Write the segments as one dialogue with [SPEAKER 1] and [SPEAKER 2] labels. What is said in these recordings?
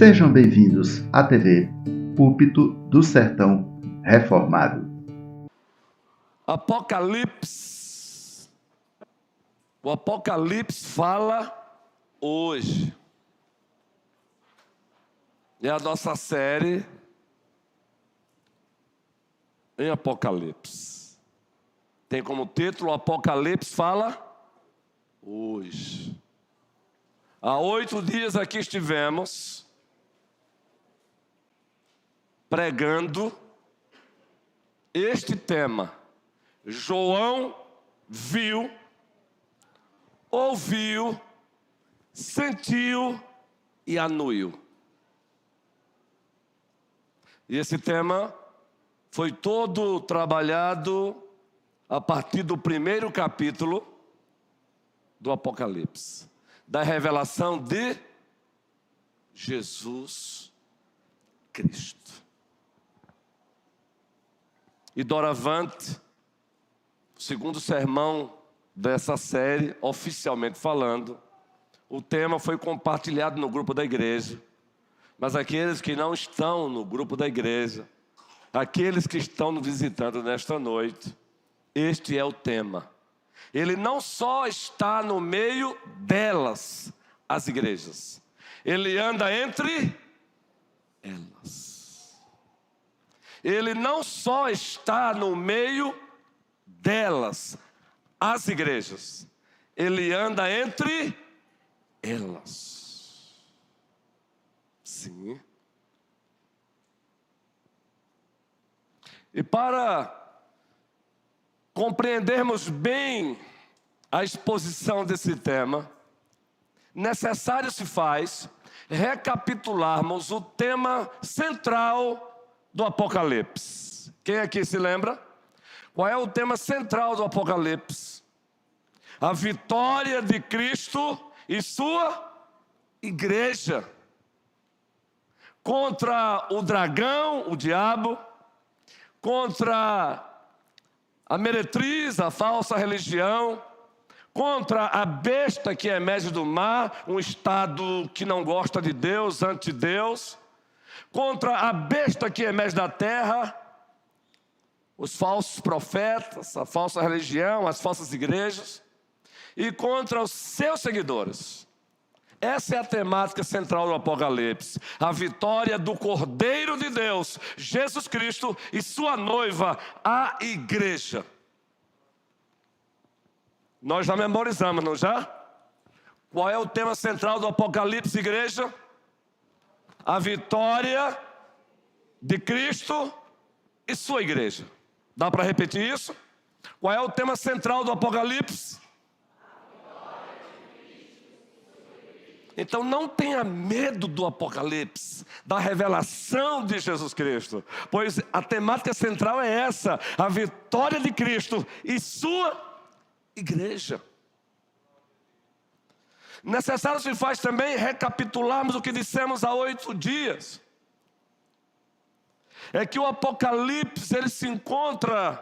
[SPEAKER 1] Sejam bem-vindos à TV Púlpito do Sertão Reformado.
[SPEAKER 2] Apocalipse. O Apocalipse fala hoje. É a nossa série em Apocalipse. Tem como título: o Apocalipse fala hoje. Há 8 dias aqui estivemos pregando este tema. João viu, ouviu, sentiu e anuiu. E esse tema foi todo trabalhado a partir do primeiro capítulo do Apocalipse, da revelação de Jesus Cristo. E doravante, o segundo sermão dessa série, oficialmente falando, o tema foi compartilhado no grupo da igreja. Mas aqueles que não estão no grupo da igreja, aqueles que estão nos visitando nesta noite, este é o tema. Ele não só está no meio delas, as igrejas, ele anda entre elas. Ele não só está no meio delas, as igrejas, ele anda entre elas. Sim. E para compreendermos bem a exposição desse tema, necessário se faz recapitularmos o tema central do Apocalipse. Quem aqui se lembra? Qual é o tema central do Apocalipse? A vitória de Cristo e sua igreja contra o dragão, o diabo, contra a meretriz, a falsa religião, contra a besta que emerge do mar, um estado que não gosta de Deus, anti-Deus, contra a besta que emerge da terra, os falsos profetas, a falsa religião, as falsas igrejas, e contra os seus seguidores. Essa é a temática central do Apocalipse, a vitória do Cordeiro de Deus, Jesus Cristo, e sua noiva, a igreja. Nós já memorizamos, não já? Qual é o tema central do Apocalipse, igreja? A vitória de Cristo e sua igreja. Dá para repetir isso? Qual é o tema central do Apocalipse? Então não tenha medo do Apocalipse, da revelação de Jesus Cristo, pois a temática central é essa, a vitória de Cristo e sua igreja. Necessário se faz também recapitularmos o que dissemos há 8 dias. É que o Apocalipse ele se encontra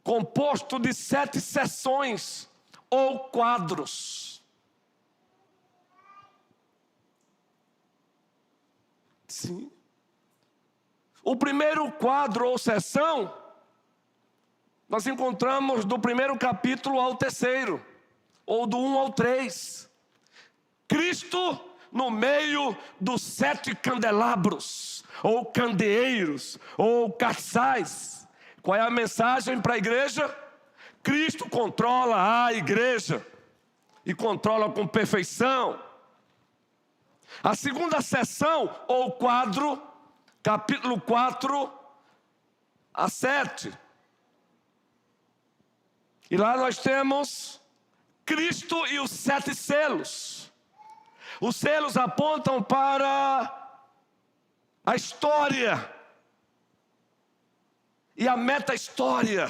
[SPEAKER 2] composto de 7 seções ou quadros. Sim. O primeiro quadro ou seção nós encontramos do primeiro capítulo ao 3º, ou do 1 ao 3. Cristo no meio dos 7 candelabros, ou candeeiros, ou caçais. Qual é a mensagem para a igreja? Cristo controla a igreja, e controla com perfeição. A segunda seção, ou quadro, capítulo 4 a 7. E lá nós temos Cristo e os 7 selos. Os selos apontam para a história e a meta-história.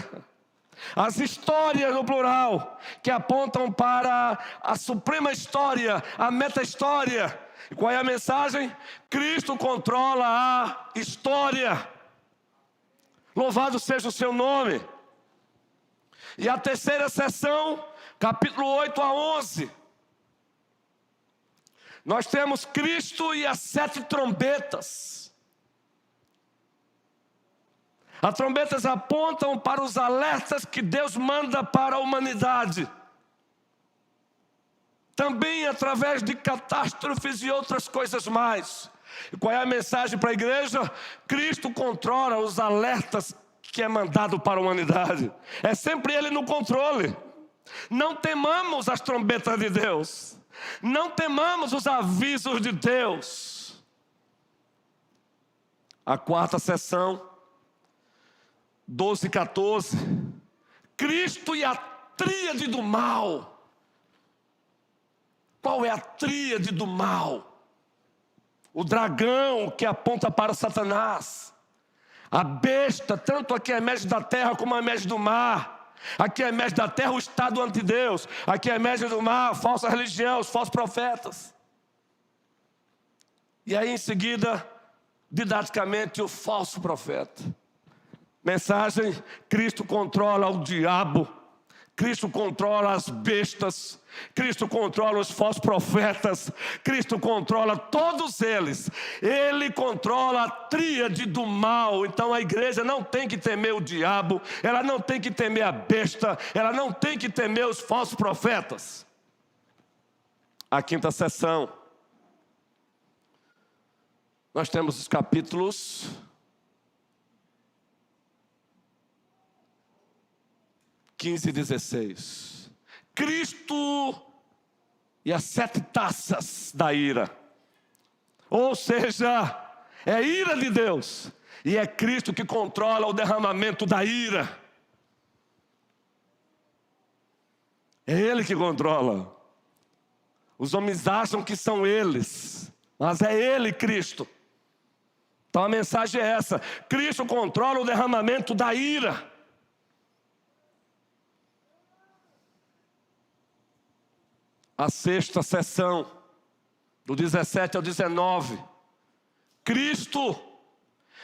[SPEAKER 2] As histórias no plural, que apontam para a suprema história, a meta-história. E qual é a mensagem? Cristo controla a história. Louvado seja o seu nome. E a terceira seção, capítulo 8 a 11. Nós temos Cristo e as 7 trombetas. As trombetas apontam para os alertas que Deus manda para a humanidade. Também através de catástrofes e outras coisas mais. E qual é a mensagem para a igreja? Cristo controla os alertas que é mandado para a humanidade. É sempre Ele no controle. Não temamos as trombetas de Deus. Não temamos os avisos de Deus. A 4ª sessão, 12 e 14. Cristo e a tríade do mal. Qual é a tríade do mal? O dragão que aponta para Satanás. A besta, tanto a que emerge da terra como a emerge do mar. Aqui emerge da terra o estado anti-Deus. Aqui emerge do mar a falsa religião, os falsos profetas. E aí em seguida, didaticamente, o falso profeta. Mensagem: Cristo controla o diabo. Cristo controla as bestas, Cristo controla os falsos profetas, Cristo controla todos eles. Ele controla a tríade do mal. Então a igreja não tem que temer o diabo, ela não tem que temer a besta, ela não tem que temer os falsos profetas. A 5ª sessão, nós temos os capítulos 15 e 16. Cristo e as 7 taças da ira. Ou seja, é ira de Deus. E é Cristo que controla o derramamento da ira. É Ele que controla. Os homens acham que são eles, mas é Ele, Cristo. Então a mensagem é essa: Cristo controla o derramamento da ira. A 6ª sessão, do 17 ao 19. Cristo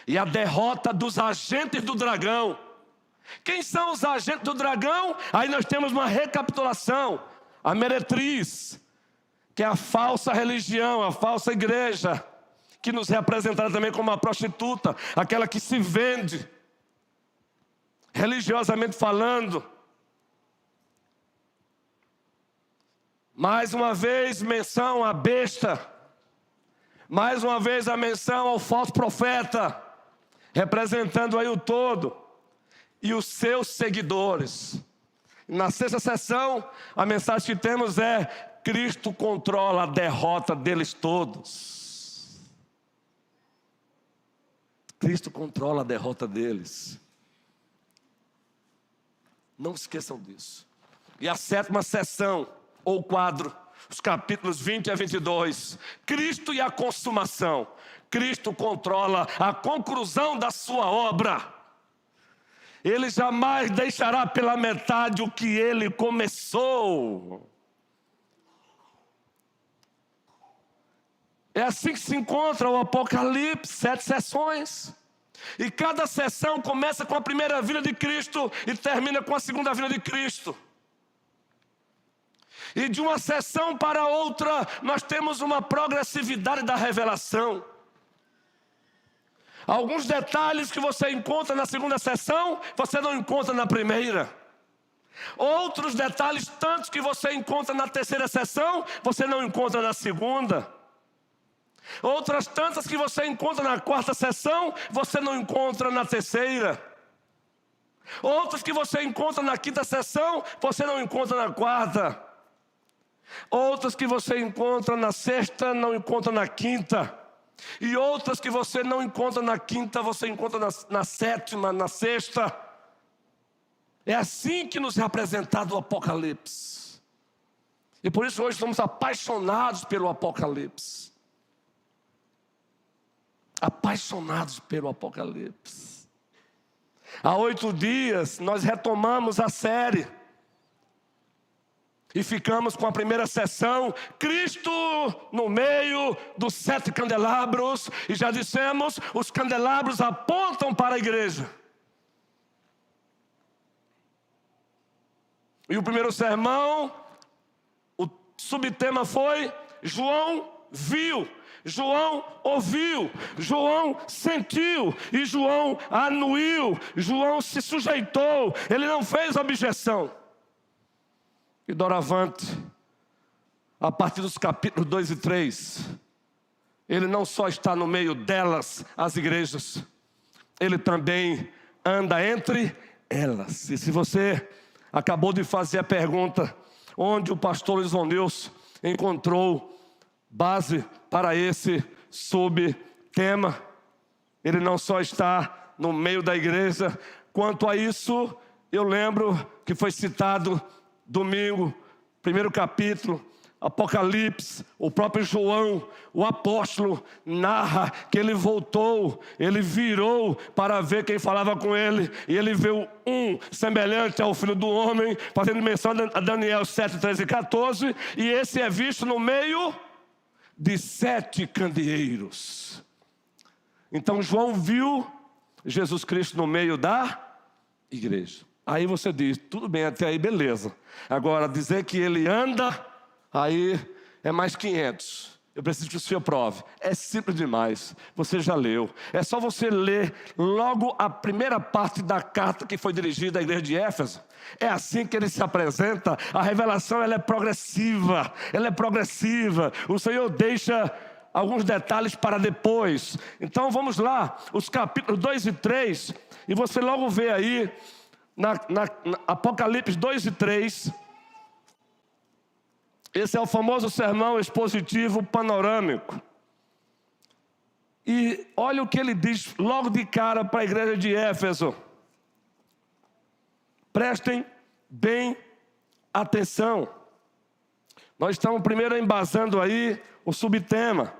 [SPEAKER 2] e a derrota dos agentes do dragão. Quem são os agentes do dragão? Aí nós temos uma recapitulação. A meretriz, que é a falsa religião, a falsa igreja, que nos representará também como uma prostituta, aquela que se vende, religiosamente falando. Mais uma vez, menção à besta. Mais uma vez, a menção ao falso profeta, representando aí o todo, e os seus seguidores. Na 6ª sessão, a mensagem que temos é: Cristo controla a derrota deles todos. Cristo controla a derrota deles. Não esqueçam disso. E a 7ª sessão, ou quadro, os capítulos 20 a 22. Cristo e a consumação. Cristo controla a conclusão da sua obra. Ele jamais deixará pela metade o que Ele começou. É assim que se encontra o Apocalipse, 7 sessões. E cada sessão começa com a primeira vinda de Cristo e termina com a segunda vinda de Cristo. E de uma sessão para outra, nós temos uma progressividade da revelação. Alguns detalhes que você encontra na segunda sessão, você não encontra na primeira. Outros detalhes, tantos que você encontra na terceira sessão, você não encontra na segunda. Outras tantas que você encontra na 4ª sessão, você não encontra na terceira. Outros que você encontra na 5ª sessão, você não encontra na 4ª. Outras que você encontra na 6ª, não encontra na 5ª. E outras que você não encontra na 5ª, você encontra na 7ª, na 6ª. É assim que nos é apresentado o Apocalipse. E por isso hoje estamos apaixonados pelo Apocalipse. Apaixonados pelo Apocalipse. Há 8 dias nós retomamos a série. E ficamos com a primeira sessão, Cristo no meio dos 7 candelabros. E já dissemos, os candelabros apontam para a igreja. E o primeiro sermão, o subtema foi João viu, João ouviu, João sentiu e João anuiu, João se sujeitou, ele não fez objeção. E doravante, a partir dos capítulos 2 e 3, ele não só está no meio delas, as igrejas, ele também anda entre elas. E se você acabou de fazer a pergunta, onde o pastor Luiz Ronilson encontrou base para esse subtema, ele não só está no meio da igreja. Quanto a isso, eu lembro que foi citado domingo, primeiro capítulo, Apocalipse, o próprio João, o apóstolo, narra que ele voltou, ele virou para ver quem falava com ele, e ele viu um semelhante ao Filho do Homem, fazendo menção a Daniel 7, 13 e 14, e esse é visto no meio de 7 candeeiros. Então João viu Jesus Cristo no meio da igreja. Aí você diz, tudo bem, até aí beleza. Agora, dizer que ele anda, aí é mais 500. Eu preciso que o senhor prove. É simples demais. Você já leu. É só você ler logo a primeira parte da carta que foi dirigida à igreja de Éfeso. É assim que ele se apresenta. A revelação, ela é progressiva. Ela é progressiva. O Senhor deixa alguns detalhes para depois. Então vamos lá. Os capítulos 2 e 3. E você logo vê aí, na Apocalipse 2 e 3... Esse é o famoso sermão expositivo panorâmico. E olha o que ele diz logo de cara para a igreja de Éfeso. Prestem bem atenção. Nós estamos primeiro embasando aí o subtema.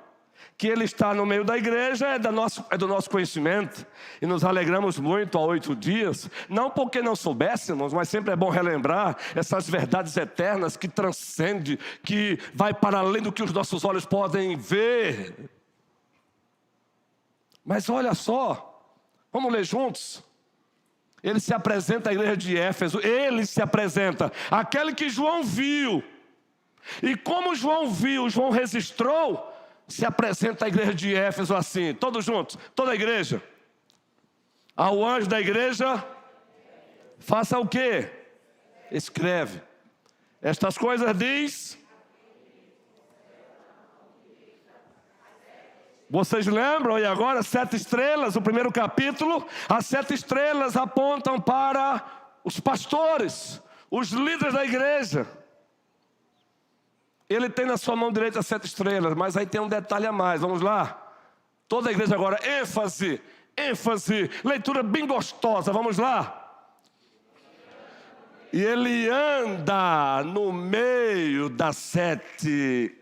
[SPEAKER 2] Que ele está no meio da igreja é do nosso conhecimento. E nos alegramos muito há 8 dias. Não porque não soubéssemos, mas sempre é bom relembrar essas verdades eternas que transcendem, que vai para além do que os nossos olhos podem ver. Mas olha só, vamos ler juntos. Ele se apresenta à igreja de Éfeso, ele se apresenta, aquele que João viu. E como João viu, João registrou, se apresenta à igreja de Éfeso assim, todos juntos, toda a igreja. Ao anjo da igreja, faça o quê? Escreve. Estas coisas diz. Vocês lembram? E agora 7 estrelas, o primeiro capítulo. As 7 estrelas apontam para os pastores, os líderes da igreja. Ele tem na sua mão direita 7 estrelas, mas aí tem um detalhe a mais, vamos lá? Toda a igreja agora, ênfase, leitura bem gostosa, vamos lá? E ele anda no meio das 7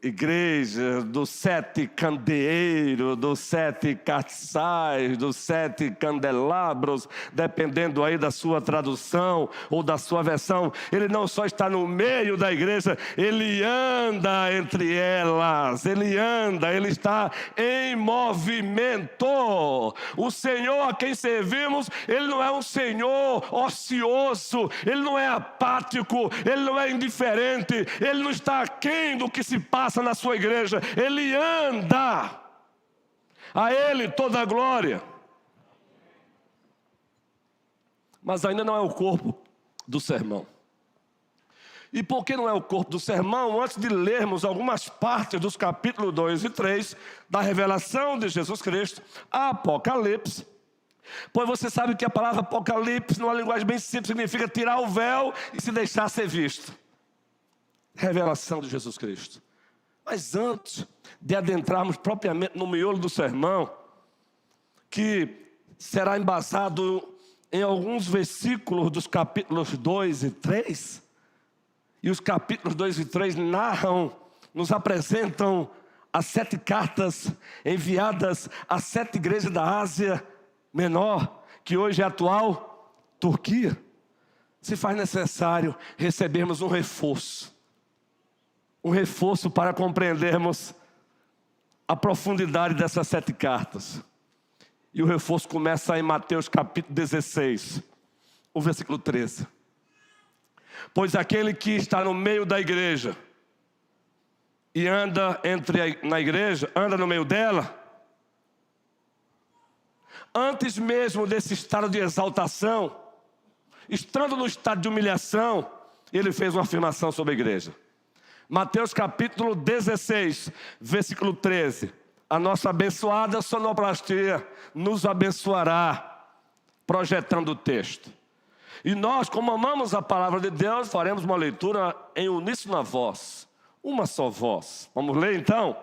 [SPEAKER 2] igrejas, dos 7 candeeiros, dos 7 castiçais, dos 7 candelabros, dependendo aí da sua tradução ou da sua versão. Ele não só está no meio da igreja, ele anda entre elas, ele está em movimento. O Senhor a quem servimos, ele não é um Senhor ocioso, ele não é apático, ele não é indiferente, ele não está aquém do que se passa na sua igreja, ele anda. A ele toda a glória. Mas ainda não é o corpo do sermão. E por que não é o corpo do sermão? Antes de lermos algumas partes dos capítulos 2 e 3 da revelação de Jesus Cristo, Apocalipse. Pois você sabe que a palavra Apocalipse, numa linguagem bem simples, significa tirar o véu e se deixar ser visto. Revelação de Jesus Cristo. Mas antes de adentrarmos propriamente no miolo do sermão, que será embasado em alguns versículos dos capítulos 2 e 3, e os capítulos 2 e 3 narram, nos apresentam as 7 cartas enviadas às 7 igrejas da Ásia Menor, que hoje é a atual Turquia, se faz necessário recebermos um reforço para compreendermos a profundidade dessas 7 cartas. E o reforço começa em Mateus capítulo 16, o versículo 13. Pois aquele que está no meio da igreja e anda na igreja, anda no meio dela, antes mesmo desse estado de exaltação, estando no estado de humilhação, ele fez uma afirmação sobre a igreja. Mateus capítulo 16, versículo 13. A nossa abençoada sonoplastia nos abençoará, projetando o texto. E nós, como amamos a palavra de Deus, faremos uma leitura em uníssona voz, uma só voz. Vamos ler então?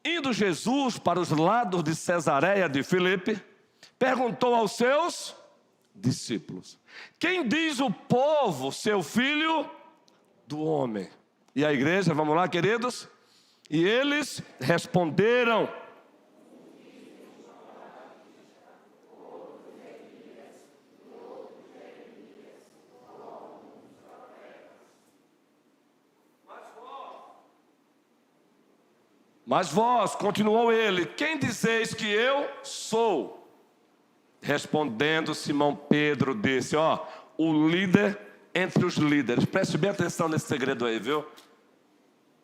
[SPEAKER 2] Indo Jesus para os lados de Cesareia de Filipe, perguntou aos seus discípulos: quem diz o povo ser o filho do homem? E a igreja, vamos lá, queridos? E eles responderam: mas vós, continuou ele, quem dizeis que eu sou? Respondendo, Simão Pedro disse: o líder entre os líderes. Preste bem atenção nesse segredo aí, viu?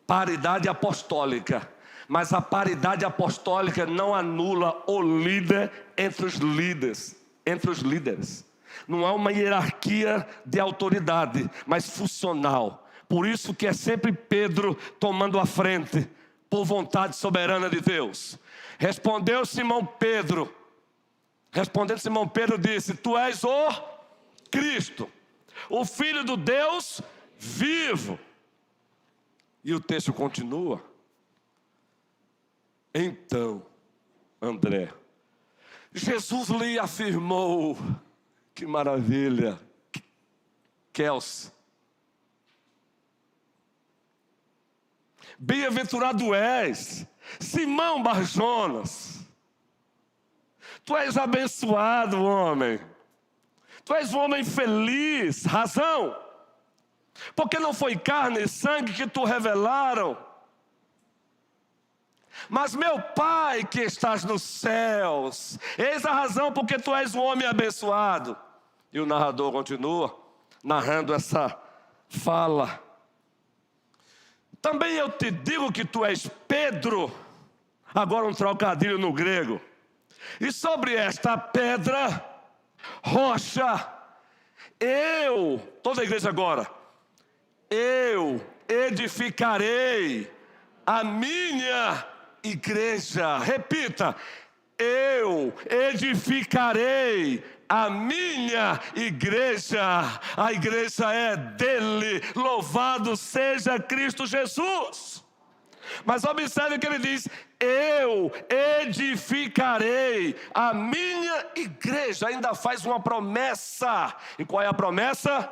[SPEAKER 2] Paridade apostólica. Mas a paridade apostólica não anula o líder entre os líderes. Não há uma hierarquia de autoridade, mas funcional. Por isso que é sempre Pedro tomando a frente, por vontade soberana de Deus. Respondendo Simão Pedro disse: tu és o Cristo, o Filho do Deus vivo. E o texto continua. Então, André, Jesus lhe afirmou, que maravilha, Kelsey, bem-aventurado és, Simão Barjonas, tu és abençoado, homem, tu és um homem feliz. Razão? Porque não foi carne e sangue que tu revelaram, mas meu Pai que estás nos céus. Eis a razão porque tu és um homem abençoado. E o narrador continua narrando essa fala. Também eu te digo que tu és Pedro. Agora um trocadilho no grego. E sobre esta pedra, rocha, toda a igreja agora, eu edificarei a minha igreja. Repita: eu edificarei a minha igreja. A igreja é dele. Louvado seja Cristo Jesus. Mas observe que ele diz: eu edificarei a minha igreja. Ainda faz uma promessa. E qual é a promessa?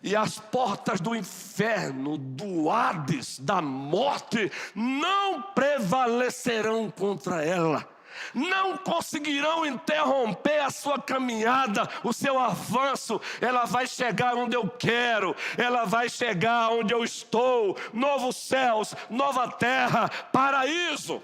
[SPEAKER 2] E as portas do inferno, do Hades, da morte, não prevalecerão contra ela. Não conseguirão interromper a sua caminhada, o seu avanço. Ela vai chegar onde eu quero, ela vai chegar onde eu estou. Novos céus, nova terra, paraíso.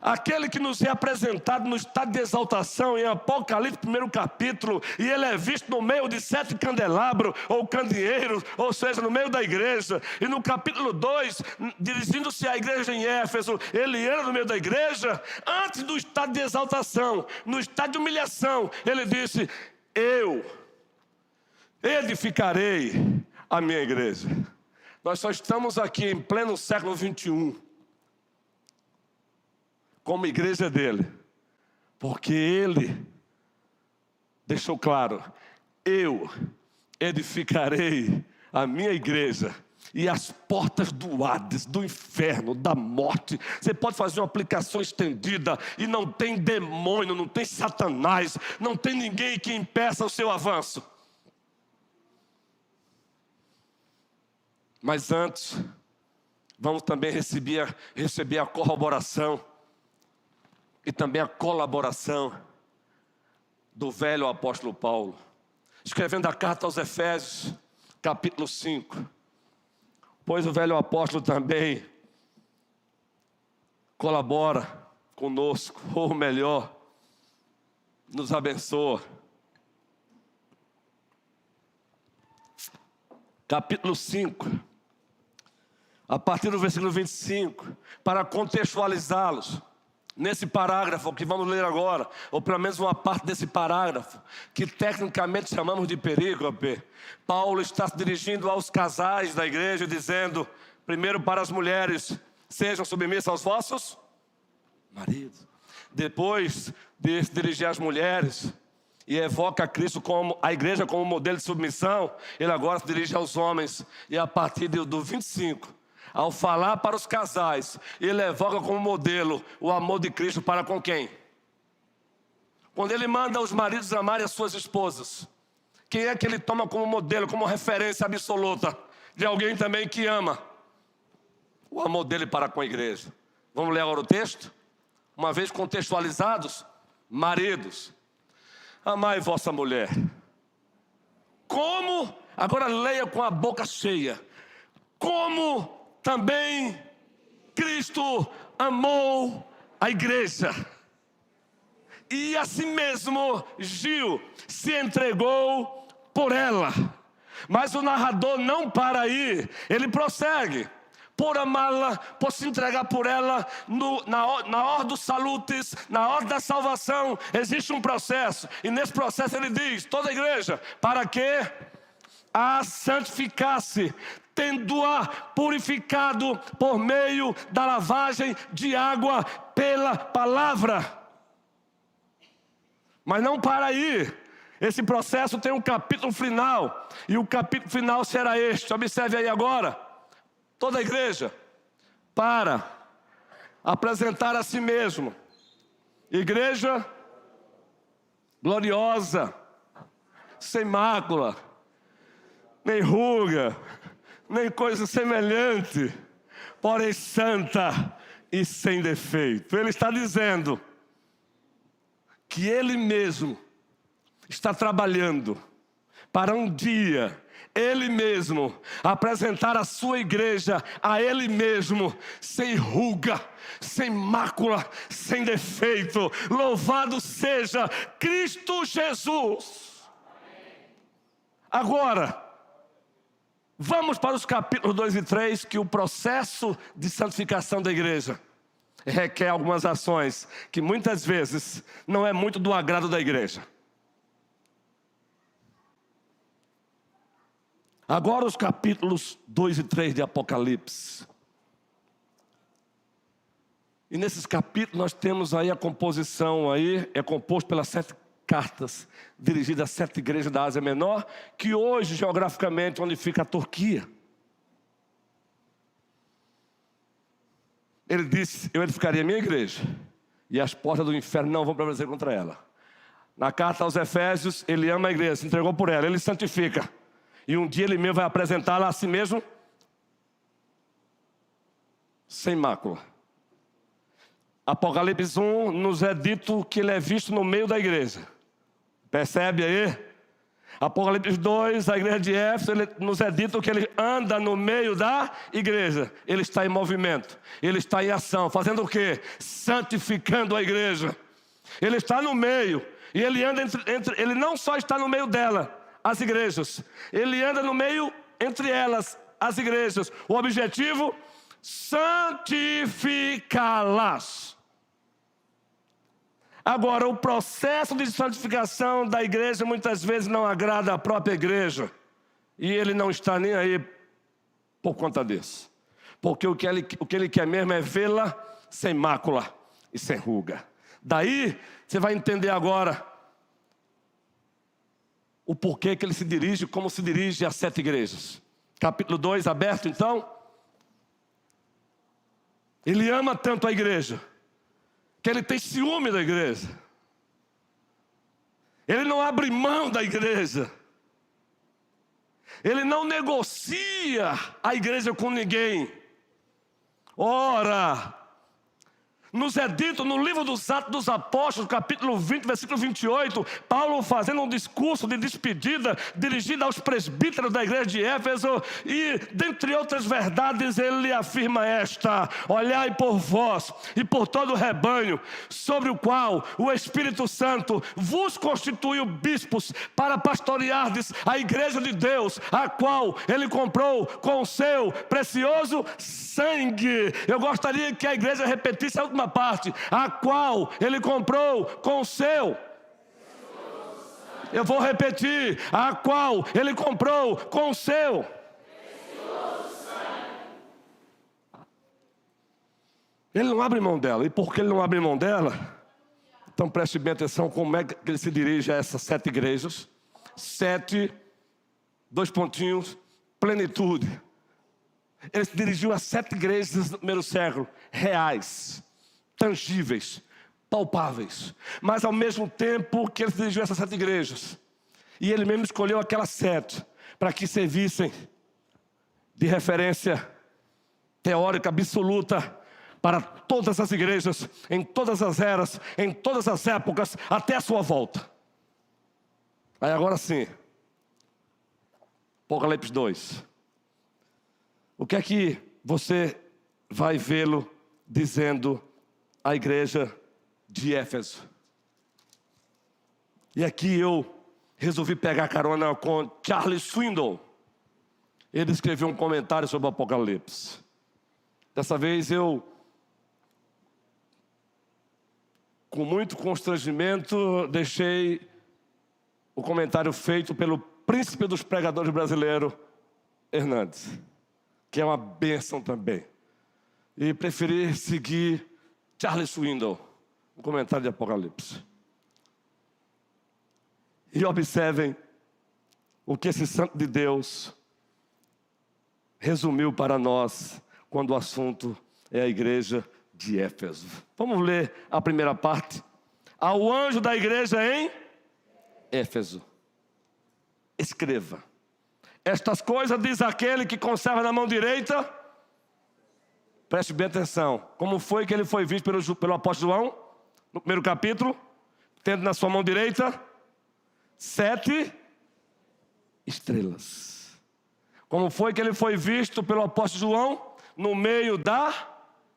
[SPEAKER 2] Aquele que nos é apresentado no estado de exaltação em Apocalipse, 1º capítulo, e ele é visto no meio de 7 candelabros, ou candeeiros, ou seja, no meio da igreja. E no capítulo 2, dirigindo-se à igreja em Éfeso, ele era no meio da igreja, antes do estado de exaltação, no estado de humilhação, ele disse: eu edificarei a minha igreja. Nós só estamos aqui em pleno século 21, como igreja dele, porque ele deixou claro: eu edificarei a minha igreja, e as portas do Hades, do inferno, da morte. Você pode fazer uma aplicação estendida, e não tem demônio, não tem Satanás, não tem ninguém que impeça o seu avanço. Mas antes, vamos também receber a corroboração e também a colaboração do velho apóstolo Paulo, escrevendo a carta aos Efésios, capítulo 5. Pois o velho apóstolo também colabora conosco, ou melhor, nos abençoa. capítulo 5, a partir do versículo 25, para contextualizá-los. Nesse parágrafo que vamos ler agora, ou pelo menos uma parte desse parágrafo, que tecnicamente chamamos de perícope, Paulo está se dirigindo aos casais da igreja, dizendo, primeiro para as mulheres, sejam submissas aos vossos maridos. Depois de se dirigir às mulheres, e evoca Cristo como a igreja como modelo de submissão, ele agora se dirige aos homens, e a partir do 25, ao falar para os casais, ele evoca como modelo o amor de Cristo para com quem? Quando ele manda os maridos amarem as suas esposas, quem é que ele toma como modelo, como referência absoluta de alguém também que ama? O amor dele para com a igreja. Vamos ler agora o texto? Uma vez contextualizados, maridos, amai vossa mulher. Como? Agora leia com a boca cheia. Como também Cristo amou a igreja. E assim mesmo Gil se entregou por ela. Mas o narrador não para aí, ele prossegue. Por amá-la, por se entregar por ela, na hora dos salutis, na hora da salvação, existe um processo. E nesse processo ele diz, toda a igreja, para que a santificasse, tendo-a purificado por meio da lavagem de água pela palavra. Mas não para aí. Esse processo tem um capítulo final. E o capítulo final será este. Observe aí agora. Toda a igreja, para apresentar a si mesmo. Igreja gloriosa, sem mácula, nem ruga, nem coisa semelhante, porém santa e sem defeito. Ele está dizendo que ele mesmo está trabalhando para um dia ele mesmo apresentar a sua igreja a ele mesmo, sem ruga, sem mácula, sem defeito. Louvado seja Cristo Jesus. Agora, vamos para os capítulos 2 e 3, que o processo de santificação da igreja requer algumas ações que muitas vezes não é muito do agrado da igreja. Agora os capítulos 2 e 3 de Apocalipse. E nesses capítulos nós temos aí a composição aí, é composto pelas 7 cartas dirigidas às 7 igrejas da Ásia Menor, que hoje geograficamente onde fica a Turquia. Ele disse, eu edificaria a minha igreja, e as portas do inferno não vão prevalecer contra ela. Na carta aos Efésios, ele ama a igreja, se entregou por ela, ele santifica. E um dia ele mesmo vai apresentá-la a si mesmo sem mácula. Apocalipse 1 nos é dito que ele é visto no meio da igreja. Percebe aí? Apocalipse 2, a igreja de Éfeso, nos é dito que ele anda no meio da igreja. Ele está em movimento, ele está em ação. Fazendo o quê? Santificando a igreja. Ele está no meio. E ele anda ele não só está no meio dela, as igrejas. Ele anda no meio entre elas, as igrejas. O objetivo? Santificá-las. Agora, o processo de santificação da igreja muitas vezes não agrada a própria igreja. E ele não está nem aí por conta disso. Porque o que ele quer mesmo é vê-la sem mácula e sem ruga. Daí, você vai entender agora o porquê que ele se dirige, como se dirige às 7 igrejas. Capítulo 2, aberto então. Ele ama tanto a igreja, que ele tem ciúme da igreja. Ele não abre mão da igreja. Ele não negocia a igreja com ninguém. Ora, Nos é dito no livro dos Atos dos Apóstolos, capítulo 20, versículo 28, Paulo fazendo um discurso de despedida dirigido aos presbíteros da igreja de Éfeso, e dentre outras verdades ele afirma esta: olhai por vós e por todo o rebanho, sobre o qual o Espírito Santo vos constituiu bispos para pastoreardes a igreja de Deus, a qual ele comprou com o seu precioso sangue. Eu gostaria que a igreja repetisse a última parte: a qual ele comprou com o seu. Eu vou repetir: a qual ele comprou com o seu. Ele não abre mão dela. E por que ele não abre mão dela? Então preste bem atenção como é que ele se dirige a essas 7 igrejas. 7, 2 pontinhos, plenitude. Ele se dirigiu a 7 igrejas no primeiro século, reais, tangíveis, palpáveis. Mas ao mesmo tempo que ele se dirigiu a essas 7 igrejas, e ele mesmo escolheu aquelas 7 para que servissem de referência teórica absoluta para todas as igrejas, em todas as eras, em todas as épocas, até a sua volta. Aí agora sim, Apocalipse 2. O que é que você vai vê-lo dizendo à igreja de Éfeso? E aqui eu resolvi pegar carona com Charles Swindoll. Ele escreveu um comentário sobre o Apocalipse. Dessa vez eu, com muito constrangimento, deixei o comentário feito pelo príncipe dos pregadores brasileiro, Hernandes, que é uma bênção também. E preferi seguir Charles Swindoll, no comentário de Apocalipse. E observem o que esse santo de Deus resumiu para nós quando o assunto é a igreja de Éfeso. Vamos ler a primeira parte. Ao anjo da igreja em Éfeso, escreva: estas coisas diz aquele que conserva na mão direita. Preste bem atenção. Como foi que ele foi visto pelo apóstolo João? No primeiro capítulo, tendo na sua mão direita 7 estrelas. Como foi que ele foi visto pelo apóstolo João? No meio da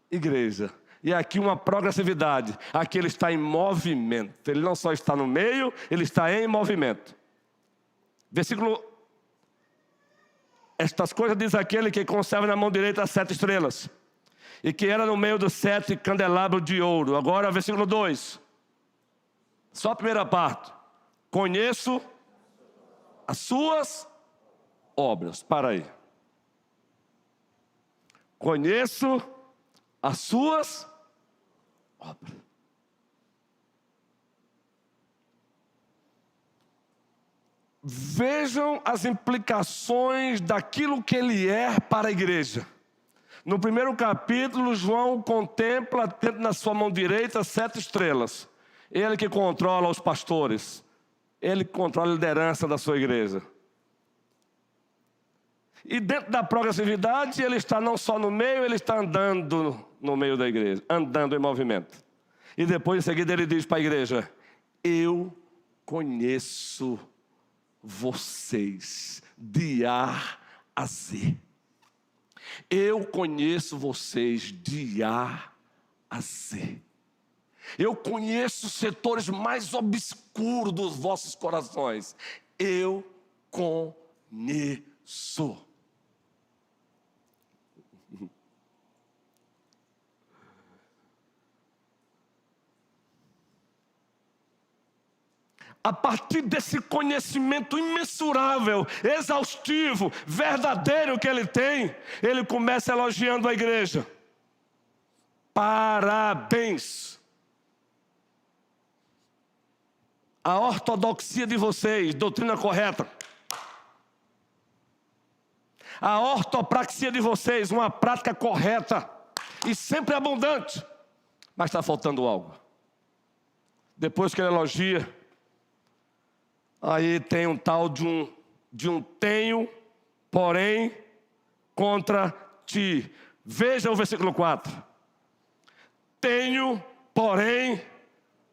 [SPEAKER 2] igreja. E aqui uma progressividade. Aqui ele está em movimento. Ele não só está no meio, ele está em movimento. Versículo: estas coisas diz aquele que conserva na mão direita as 7 estrelas, e que era no meio dos 7 candelabros de ouro. Agora versículo 2. Só a primeira parte. Conheço as suas obras. Para aí. Conheço as suas obras. Vejam as implicações daquilo que ele é para a igreja. No primeiro capítulo, João contempla, tendo na sua mão direita 7 estrelas. Ele que controla os pastores. Ele que controla a liderança da sua igreja. E dentro da progressividade, ele está não só no meio, ele está andando no meio da igreja. Andando em movimento. E depois, em seguida, ele diz para a igreja: eu conheço vocês de A a Z. Eu conheço vocês de A a Z. Eu conheço os setores mais obscuros dos vossos corações. Eu conheço. A partir desse conhecimento imensurável, exaustivo, verdadeiro que ele tem, ele começa elogiando a igreja. Parabéns! A ortodoxia de vocês, doutrina correta. A ortopraxia de vocês, uma prática correta e sempre abundante. Mas está faltando algo. Depois que ele elogia, aí tem um tal de um tenho, porém, contra ti. Veja o versículo 4. tenho, porém,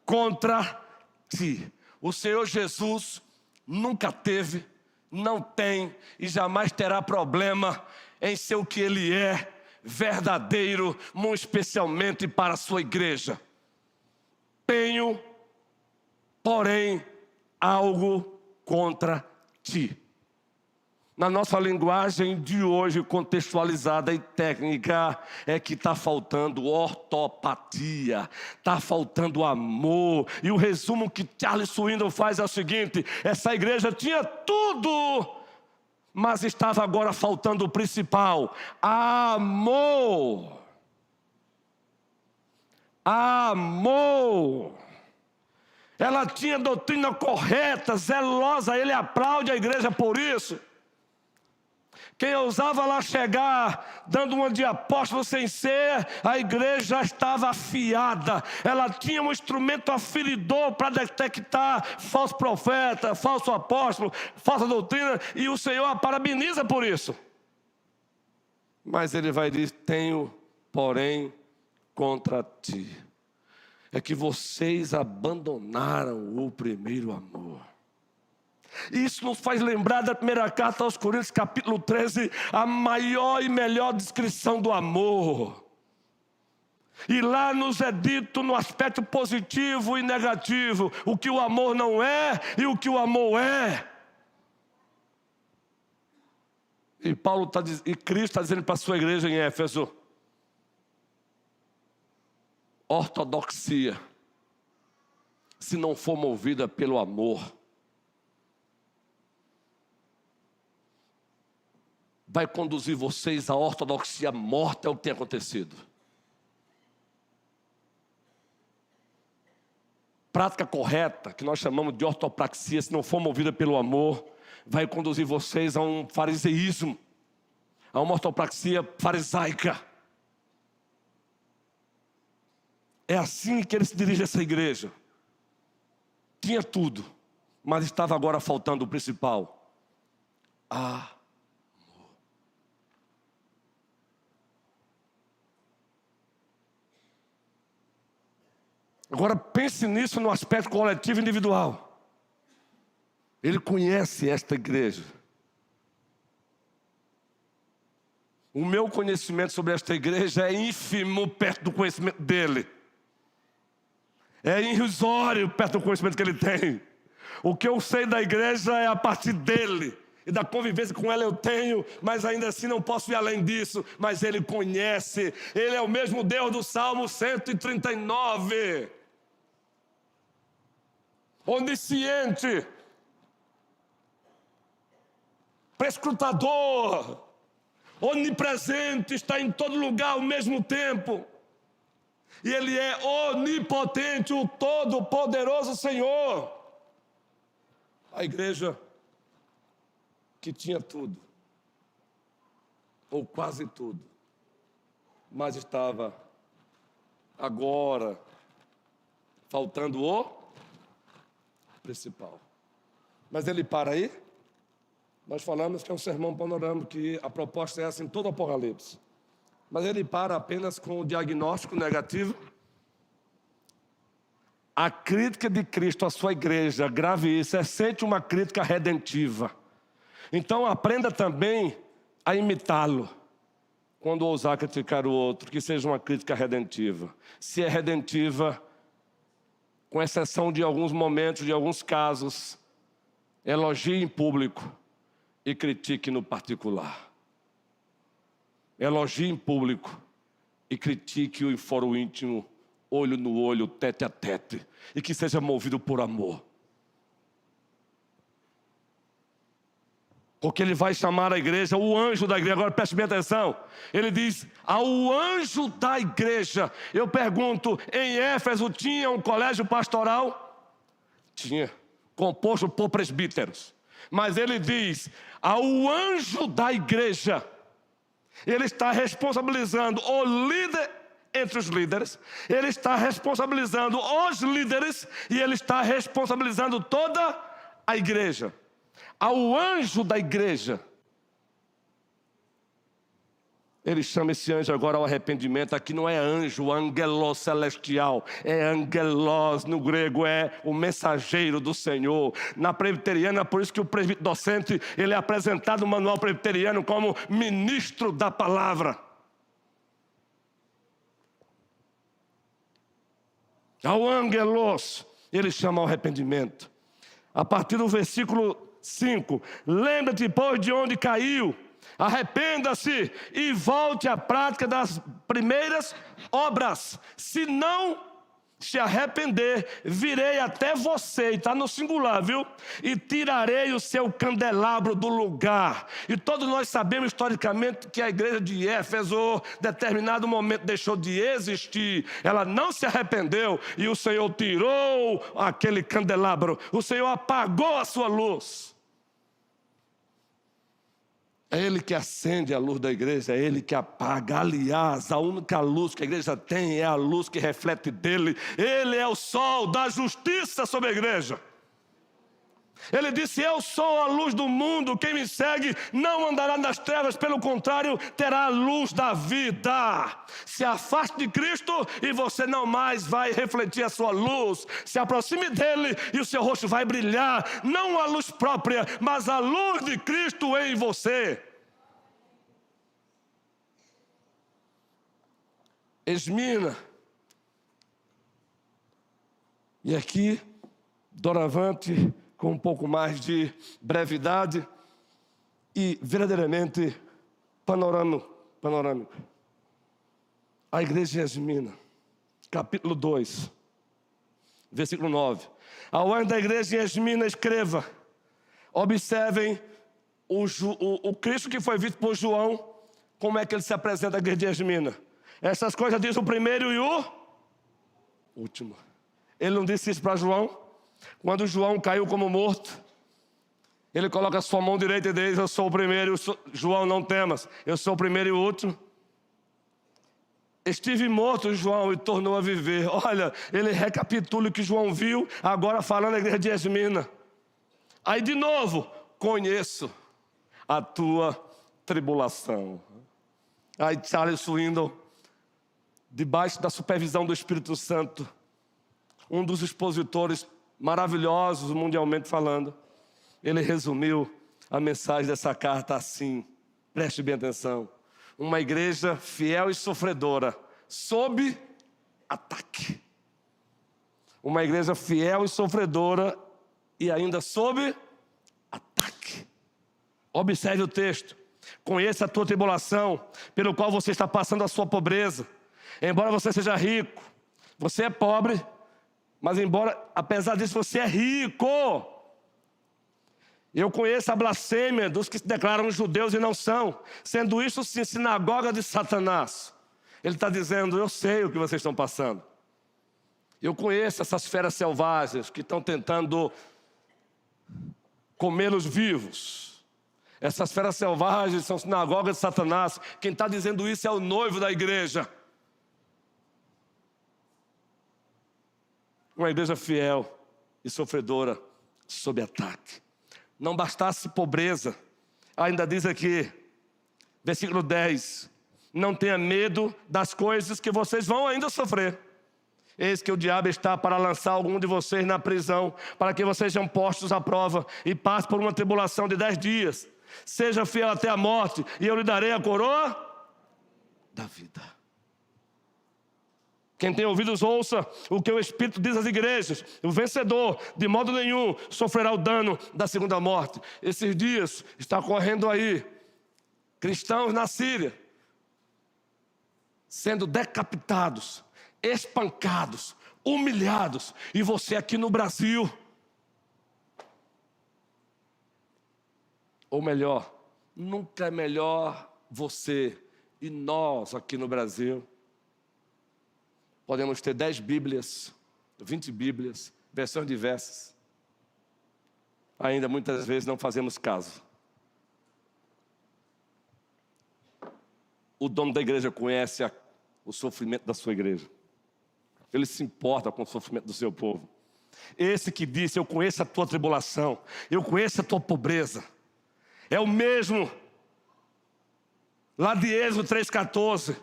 [SPEAKER 2] contra ti. O Senhor Jesus nunca teve, não tem e jamais terá problema em ser o que Ele é, verdadeiro, muito especialmente para a sua igreja. Tenho, porém, algo contra ti. Na nossa linguagem de hoje, contextualizada e técnica, é que está faltando ortopatia, está faltando amor. E o resumo que Charles Swindoll faz é o seguinte: essa igreja tinha tudo, mas estava agora faltando o principal: amor. Amor. Ela tinha doutrina correta, zelosa, ele aplaude a igreja por isso. Quem ousava lá chegar, dando uma de apóstolo sem ser, a igreja já estava afiada. Ela tinha um instrumento aferidor para detectar falso profeta, falso apóstolo, falsa doutrina, e o Senhor a parabeniza por isso. Mas ele vai dizer: tenho, porém, contra ti. É que vocês abandonaram o primeiro amor. Isso nos faz lembrar da primeira carta aos Coríntios, capítulo 13, a maior e melhor descrição do amor. E lá nos é dito no aspecto positivo e negativo, o que o amor não é e o que o amor é. E Cristo está dizendo para a sua igreja em Éfeso: ortodoxia, se não for movida pelo amor, vai conduzir vocês à ortodoxia morta. É o que tem acontecido. Prática correta, que nós chamamos de ortopraxia, se não for movida pelo amor, vai conduzir vocês a um fariseísmo, a uma ortopraxia farisaica. É assim que ele se dirige a essa igreja. Tinha tudo, mas estava agora faltando o principal: amor. Agora pense nisso no aspecto coletivo e individual. Ele conhece esta igreja. O meu conhecimento sobre esta igreja é ínfimo perto do conhecimento dele. É irrisório perto do conhecimento que ele tem. O que eu sei da igreja é a partir dele. E da convivência com ela eu tenho, mas ainda assim não posso ir além disso. Mas ele conhece. Ele é o mesmo Deus do Salmo 139. Onisciente. Prescrutador. Onipresente, está em todo lugar ao mesmo tempo. E Ele é onipotente, o todo-poderoso Senhor. A igreja que tinha tudo, ou quase tudo, mas estava agora faltando o principal. Mas ele para aí. Nós falamos que é um sermão panorâmico, que a proposta é essa em todo o Apocalipse. Mas ele para apenas com o diagnóstico negativo. A crítica de Cristo à sua igreja, grave isso, é sempre uma crítica redentiva. Então aprenda também a imitá-lo. Quando ousar criticar o outro, que seja uma crítica redentiva. Se é redentiva, com exceção de alguns momentos, de alguns casos, elogie em público e critique no particular. Elogie em público e critique-o em foro íntimo, olho no olho, tete a tete, e que seja movido por amor. Porque ele vai chamar a igreja, o anjo da igreja. Agora preste bem atenção. Ele diz: ao anjo da igreja. Eu pergunto, em Éfeso tinha um colégio pastoral? Tinha, composto por presbíteros. Mas ele diz: ao anjo da igreja. Ele está responsabilizando o líder entre os líderes. Ele está responsabilizando os líderes. E ele está responsabilizando toda a igreja. Ao anjo da igreja, Ele chama esse anjo agora ao arrependimento. Aqui não é anjo, angelos celestial. É angelos, no grego é o mensageiro do Senhor. Na presbiteriana, por isso que o presbítero docente, ele é apresentado no manual presbiteriano como ministro da palavra. Ao angelos, ele chama ao arrependimento. A partir do versículo 5, lembra-te, pois, de onde caiu, arrependa-se e volte à prática das primeiras obras. Se não se arrepender, virei até você, e está no singular, viu? E tirarei o seu candelabro do lugar. E todos nós sabemos historicamente que a igreja de Éfeso, determinado momento, deixou de existir. Ela não se arrependeu e o Senhor tirou aquele candelabro. O Senhor apagou a sua luz. É Ele que acende a luz da igreja, é Ele que apaga. Aliás, a única luz que a igreja tem é a luz que reflete dele. Ele é o sol da justiça sobre a igreja. Ele disse: eu sou a luz do mundo, quem me segue não andará nas trevas, pelo contrário, terá a luz da vida. Se afaste de Cristo e você não mais vai refletir a sua luz. Se aproxime dele e o seu rosto vai brilhar, não a luz própria, mas a luz de Cristo em você. Esmina. E aqui, doravante, com um pouco mais de brevidade e verdadeiramente panorâmico. A igreja de Esmina, capítulo 2, versículo 9. Ao anjo da igreja em Esmina escreva: observem o Cristo que foi visto por João, como é que ele se apresenta à igreja de Esmina. Essas coisas diz o primeiro e o último. Ele não disse isso para João? Quando João caiu como morto, ele coloca a sua mão direita e diz: eu sou o primeiro, João, não temas, eu sou o primeiro e o último. Estive morto, João, e tornou a viver. Olha, ele recapitula o que João viu, agora falando da igreja de Esmina. Aí de novo, conheço a tua tribulação. Aí Charles Swindoll, debaixo da supervisão do Espírito Santo, um dos expositores maravilhosos mundialmente falando, ele resumiu a mensagem dessa carta assim, preste bem atenção: uma igreja fiel e sofredora, sob ataque. Uma igreja fiel e sofredora e ainda sob ataque. Observe o texto: conheça a tua tribulação, pelo qual você está passando a sua pobreza. Embora você seja rico, você é pobre, mas apesar disso, você é rico. Eu conheço a blasfêmia dos que se declaram judeus e não são, sendo isso sim sinagoga de Satanás. Ele está dizendo: eu sei o que vocês estão passando. Eu conheço essas feras selvagens que estão tentando comê-los vivos. Essas feras selvagens são sinagoga de Satanás. Quem está dizendo isso é o noivo da igreja. Uma igreja fiel e sofredora sob ataque. Não bastasse pobreza, ainda diz aqui, versículo 10: não tenha medo das coisas que vocês vão ainda sofrer. Eis que o diabo está para lançar algum de vocês na prisão, para que vocês sejam postos à prova e passem por uma tribulação de 10 dias. Seja fiel até a morte, e eu lhe darei a coroa da vida. Quem tem ouvidos, ouça o que o Espírito diz às igrejas. O vencedor, de modo nenhum, sofrerá o dano da segunda morte. Esses dias está correndo aí cristãos na Síria sendo decapitados, espancados, humilhados. E você aqui no Brasil, ou melhor, nunca é melhor você e nós aqui no Brasil. Podemos ter 10 Bíblias, 20 Bíblias, versões diversas. Ainda muitas vezes não fazemos caso. O dono da igreja conhece o sofrimento da sua igreja. Ele se importa com o sofrimento do seu povo. Esse que disse: eu conheço a tua tribulação, eu conheço a tua pobreza, é o mesmo lá de Êxodo 3,14,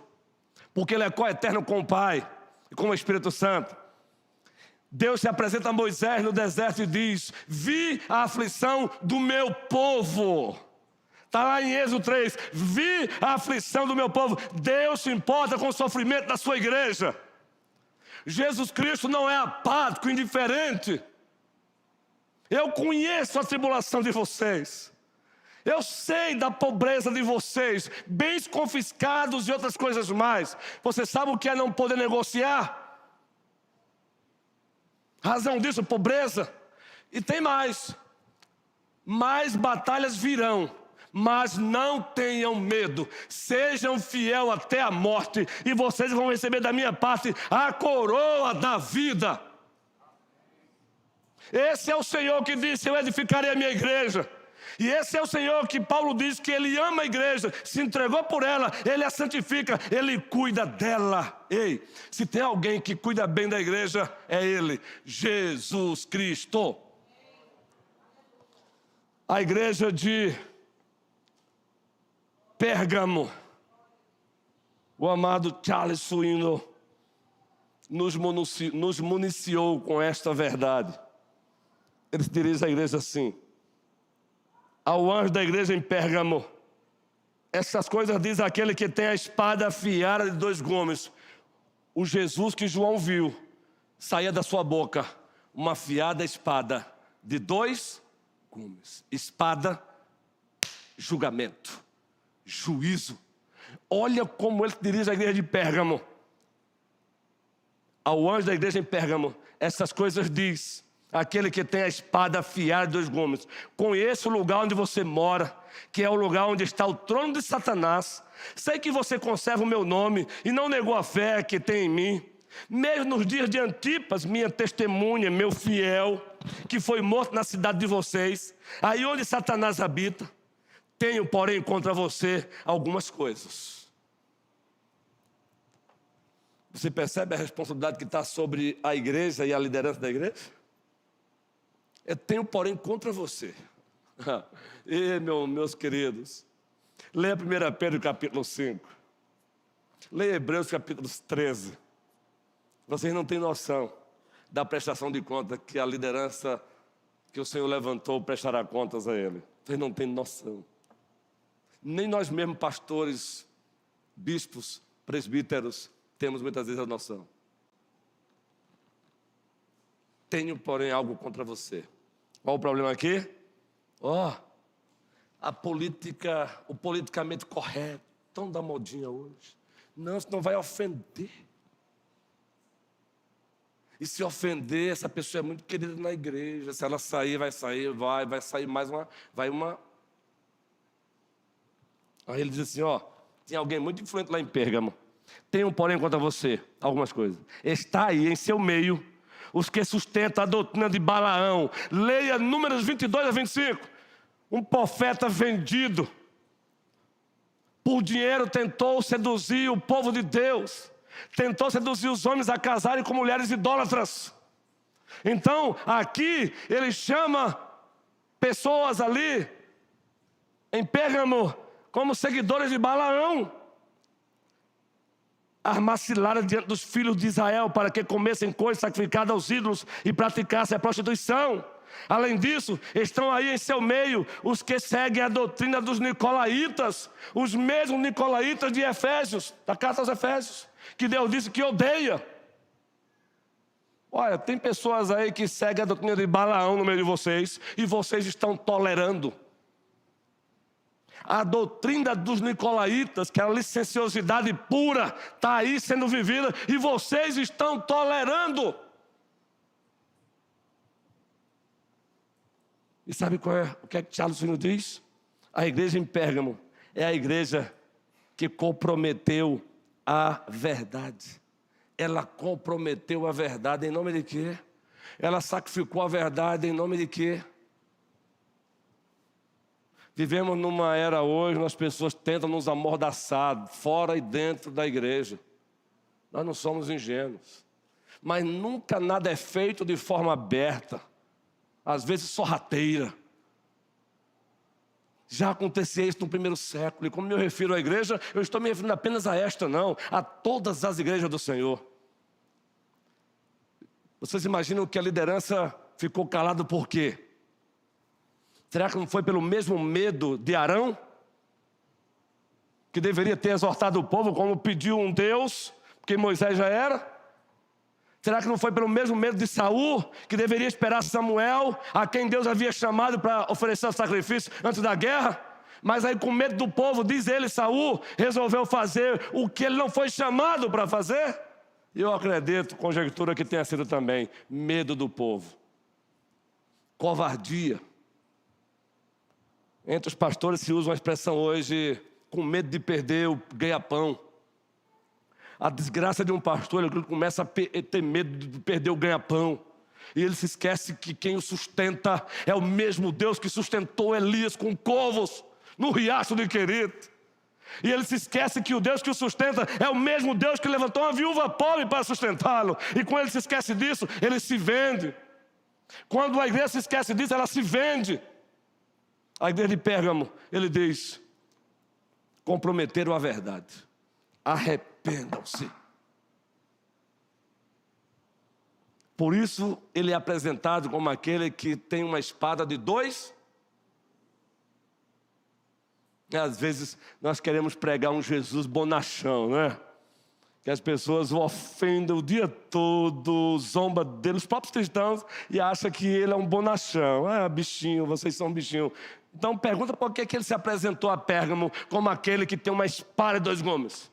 [SPEAKER 2] porque Ele é coeterno com o Pai e com o Espírito Santo. Deus se apresenta a Moisés no deserto e diz: vi a aflição do meu povo. Está lá em Êxodo 3, vi a aflição do meu povo. Deus se importa com o sofrimento da sua igreja. Jesus Cristo não é apático, indiferente. Eu conheço a tribulação de vocês. Eu sei da pobreza de vocês, bens confiscados e outras coisas mais. Você sabe o que é não poder negociar? Razão disso, pobreza. E tem mais. Mais batalhas virão, mas não tenham medo. Sejam fiel até a morte, e vocês vão receber da minha parte a coroa da vida. Esse é o Senhor que disse: eu edificarei a minha igreja. E esse é o Senhor que Paulo diz que Ele ama a igreja, se entregou por ela, Ele a santifica, Ele cuida dela. Ei, se tem alguém que cuida bem da igreja, é Ele, Jesus Cristo. A igreja de Pérgamo, o amado Charles Swindoll nos municiou com esta verdade. Ele se dirige à igreja assim: ao anjo da igreja em Pérgamo, essas coisas diz aquele que tem a espada afiada de 2 gumes. O Jesus que João viu, saía da sua boca uma afiada espada de 2 gumes. Espada, julgamento, juízo. Olha como ele se dirige à igreja de Pérgamo. Ao anjo da igreja em Pérgamo, essas coisas diz aquele que tem a espada afiada de 2 gumes. Conheço o lugar onde você mora, que é o lugar onde está o trono de Satanás. Sei que você conserva o meu nome e não negou a fé que tem em mim. Mesmo nos dias de Antipas, minha testemunha, meu fiel, que foi morto na cidade de vocês, aí onde Satanás habita. Tenho, porém, contra você algumas coisas. Você percebe a responsabilidade que está sobre a igreja e a liderança da igreja? Eu tenho, porém, contra você. E, meus queridos, leia 1 Pedro capítulo 5. Leia Hebreus capítulo 13. Vocês não têm noção da prestação de conta que a liderança que o Senhor levantou prestará contas a Ele. Vocês não têm noção. Nem nós mesmos, pastores, bispos, presbíteros, temos muitas vezes a noção. Tenho, porém, algo contra você. Qual o problema aqui? A política, o politicamente correto, tão da modinha hoje. Não, isso não vai ofender. E se ofender, essa pessoa é muito querida na igreja. Se ela sair, vai sair mais uma. Aí ele diz assim, tem alguém muito influente lá em Pérgamo. Tenho, porém, contra você algumas coisas. Está aí em seu meio os que sustentam a doutrina de Balaão. Leia Números 22 a 25. Um profeta vendido por dinheiro tentou seduzir o povo de Deus. Tentou seduzir os homens a casarem com mulheres idólatras. Então, aqui, ele chama pessoas ali, em Pérgamo, como seguidores de Balaão. Armacilaram diante dos filhos de Israel para que comessem coisas sacrificadas aos ídolos e praticassem a prostituição. Além disso, estão aí em seu meio os que seguem a doutrina dos nicolaítas, os mesmos nicolaítas de Efésios, da carta aos Efésios, que Deus disse que odeia. Olha, tem pessoas aí que seguem a doutrina de Balaão no meio de vocês e vocês estão tolerando. A doutrina dos nicolaítas, que é a licenciosidade pura, está aí sendo vivida e vocês estão tolerando. E sabe o que é que Charles Swindoll diz? A igreja em Pérgamo é a igreja que comprometeu a verdade. Ela comprometeu a verdade em nome de quê? Ela sacrificou a verdade em nome de quê? Vivemos numa era hoje, onde as pessoas tentam nos amordaçar, fora e dentro da igreja. Nós não somos ingênuos. Mas nunca nada é feito de forma aberta. Às vezes sorrateira. Já acontecia isso no primeiro século. E como me refiro à igreja, eu estou me referindo apenas a esta, não. A todas as igrejas do Senhor. Vocês imaginam que a liderança ficou calada por quê? Será que não foi pelo mesmo medo de Arão? Que deveria ter exortado o povo como pediu um Deus, porque Moisés já era? Será que não foi pelo mesmo medo de Saul, que deveria esperar Samuel, a quem Deus havia chamado para oferecer o sacrifício antes da guerra? Mas aí, com medo do povo, diz ele, Saul, resolveu fazer o que ele não foi chamado para fazer? E eu acredito, conjectura, que tenha sido também medo do povo. Covardia. Entre os pastores se usa uma expressão hoje, com medo de perder o ganha-pão. A desgraça de um pastor, ele começa a ter medo de perder o ganha-pão. E ele se esquece que quem o sustenta é o mesmo Deus que sustentou Elias com covos no riacho de Querite. E ele se esquece que o Deus que o sustenta é o mesmo Deus que levantou uma viúva pobre para sustentá-lo. E quando ele se esquece disso, ele se vende. Quando a igreja se esquece disso, ela se vende. A igreja de Pérgamo, ele diz, comprometeram a verdade. Arrependam-se. Por isso, ele é apresentado como aquele que tem uma espada de dois. Às vezes, nós queremos pregar um Jesus bonachão, né? Que as pessoas o ofendem o dia todo, zomba dele, os próprios cristãos, e acham que ele é um bonachão. Ah, bichinho, vocês são bichinho. Então, pergunta por que ele se apresentou a Pérgamo como aquele que tem uma espada de dois gumes.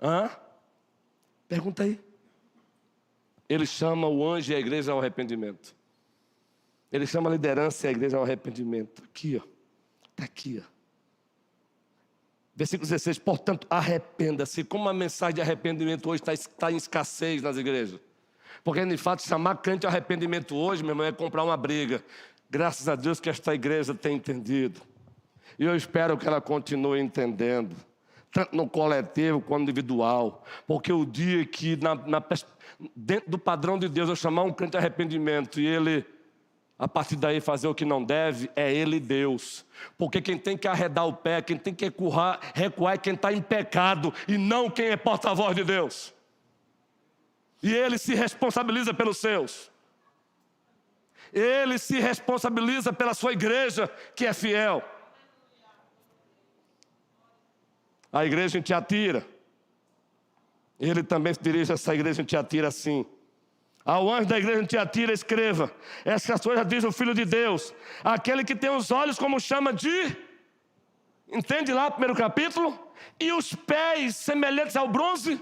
[SPEAKER 2] Hã? Pergunta aí. Ele chama o anjo e a igreja ao arrependimento. Ele chama a liderança e a igreja ao arrependimento. Aqui, ó. Está aqui, ó. Versículo 16. Portanto, arrependa-se. Como a mensagem de arrependimento hoje está em escassez nas igrejas. Porque, de fato, chamar crente ao arrependimento hoje, meu irmão, é comprar uma briga. Graças a Deus que esta igreja tem entendido. E eu espero que ela continue entendendo. Tanto no coletivo quanto no individual. Porque o dia que, dentro do padrão de Deus, eu chamar um crente de arrependimento e ele, a partir daí, fazer o que não deve, é ele Deus. Porque quem tem que arredar o pé, quem tem que recuar é quem está em pecado e não quem é porta-voz de Deus. E ele se responsabiliza pelos seus. Ele se responsabiliza pela sua igreja, que é fiel. A igreja em Tiatira, ele também se dirige a essa igreja em Tiatira assim. Ao anjo da igreja em Tiatira escreva, essas coisas diz o Filho de Deus, aquele que tem os olhos como chama de, entende lá o primeiro capítulo? E os pés semelhantes ao bronze.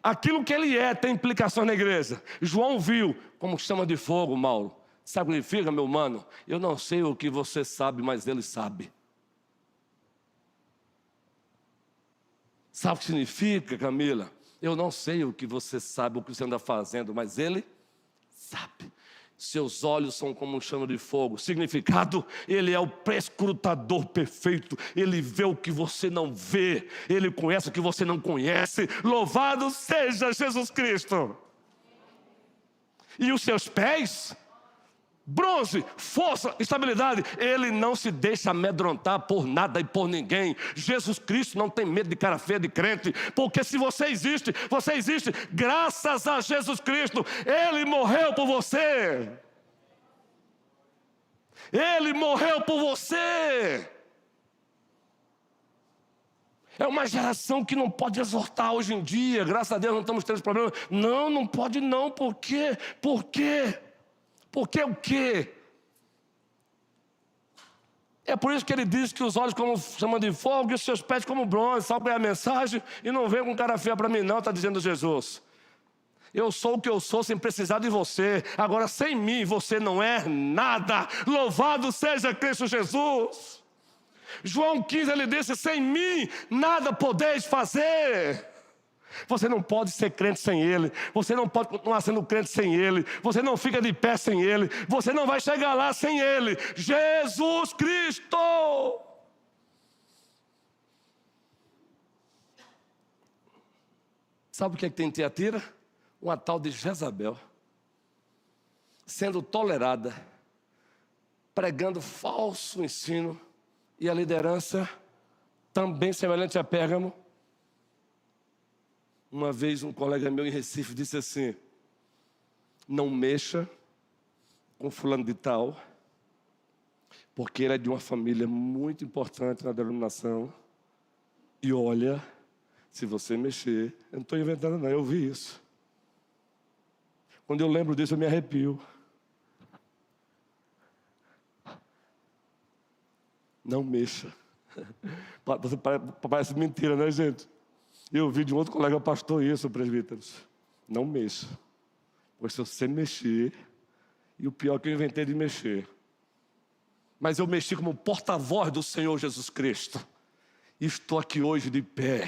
[SPEAKER 2] Aquilo que ele é tem implicação na igreja. João viu como chama de fogo, Mauro. Sabe o que significa, meu mano? Eu não sei o que você sabe, mas ele sabe. Sabe o que significa, Camila? Eu não sei o que você sabe, o que você anda fazendo, mas ele sabe. Seus olhos são como um chama de fogo. Significado, ele é o prescrutador perfeito. Ele vê o que você não vê. Ele conhece o que você não conhece. Louvado seja Jesus Cristo. E os seus pés? Bronze, força, estabilidade. Ele não se deixa amedrontar por nada e por ninguém. Jesus Cristo não tem medo de cara feia de crente. Porque se você existe graças a Jesus Cristo. Ele morreu por você. Ele morreu por você. É uma geração que não pode exortar hoje em dia. Graças a Deus não estamos tendo esse problema. Não pode não. Por quê? Por quê? Porque o quê? É por isso que ele diz que os olhos como chama de fogo e os seus pés como bronze. Sabe qual é a mensagem? E não vem com cara feia para mim não, está dizendo Jesus. Eu sou o que eu sou sem precisar de você. Agora sem mim você não é nada. Louvado seja Cristo Jesus. João 15 ele disse, sem mim nada podeis fazer. Você não pode ser crente sem Ele. Você não pode continuar sendo crente sem Ele. Você não fica de pé sem Ele. Você não vai chegar lá sem Ele. Jesus Cristo! Sabe o que é que tem em Tiatira? Uma tal de Jezabel. Sendo tolerada pregando falso ensino, e a liderança, também semelhante a Pérgamo. Uma vez um colega meu em Recife disse assim: não mexa com fulano de tal, porque ele é de uma família muito importante na denominação, e olha, se você mexer, eu não estou inventando não, eu vi isso. Quando eu lembro disso, eu me arrepio. Não mexa. Parece mentira, né, gente? Eu ouvi de um outro colega pastor isso, presbíteros. Não mexa. Pois se você mexer, e o pior é que eu inventei de mexer. Mas eu mexi como porta-voz do Senhor Jesus Cristo. E estou aqui hoje de pé,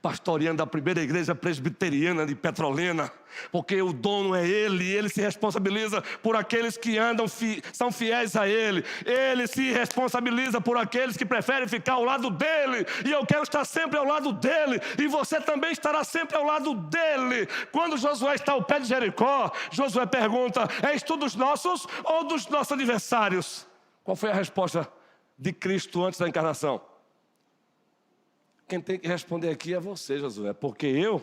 [SPEAKER 2] pastoreando a primeira igreja presbiteriana de Petrolina, porque o dono é Ele, e Ele se responsabiliza por aqueles que andam, são fiéis a Ele. Ele se responsabiliza por aqueles que preferem ficar ao lado dEle, e eu quero estar sempre ao lado dEle, e você também estará sempre ao lado dEle. Quando Josué está ao pé de Jericó, Josué pergunta: és tu dos nossos ou dos nossos adversários? Qual foi a resposta de Cristo antes da encarnação? Quem tem que responder aqui é você, Josué, porque eu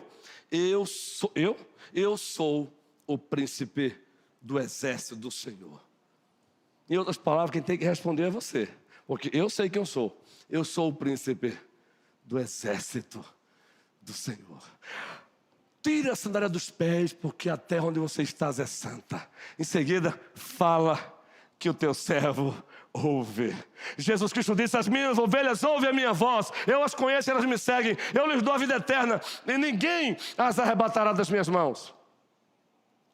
[SPEAKER 2] sou o príncipe do exército do Senhor. Em outras palavras, quem tem que responder é você, porque eu sei quem eu sou. Eu sou o príncipe do exército do Senhor. Tira a sandália dos pés, porque a terra onde você está é santa. Em seguida, fala que o teu servo ouve. Jesus Cristo disse: as minhas ovelhas ouvem a minha voz, eu as conheço e elas me seguem, eu lhes dou a vida eterna, e ninguém as arrebatará das minhas mãos.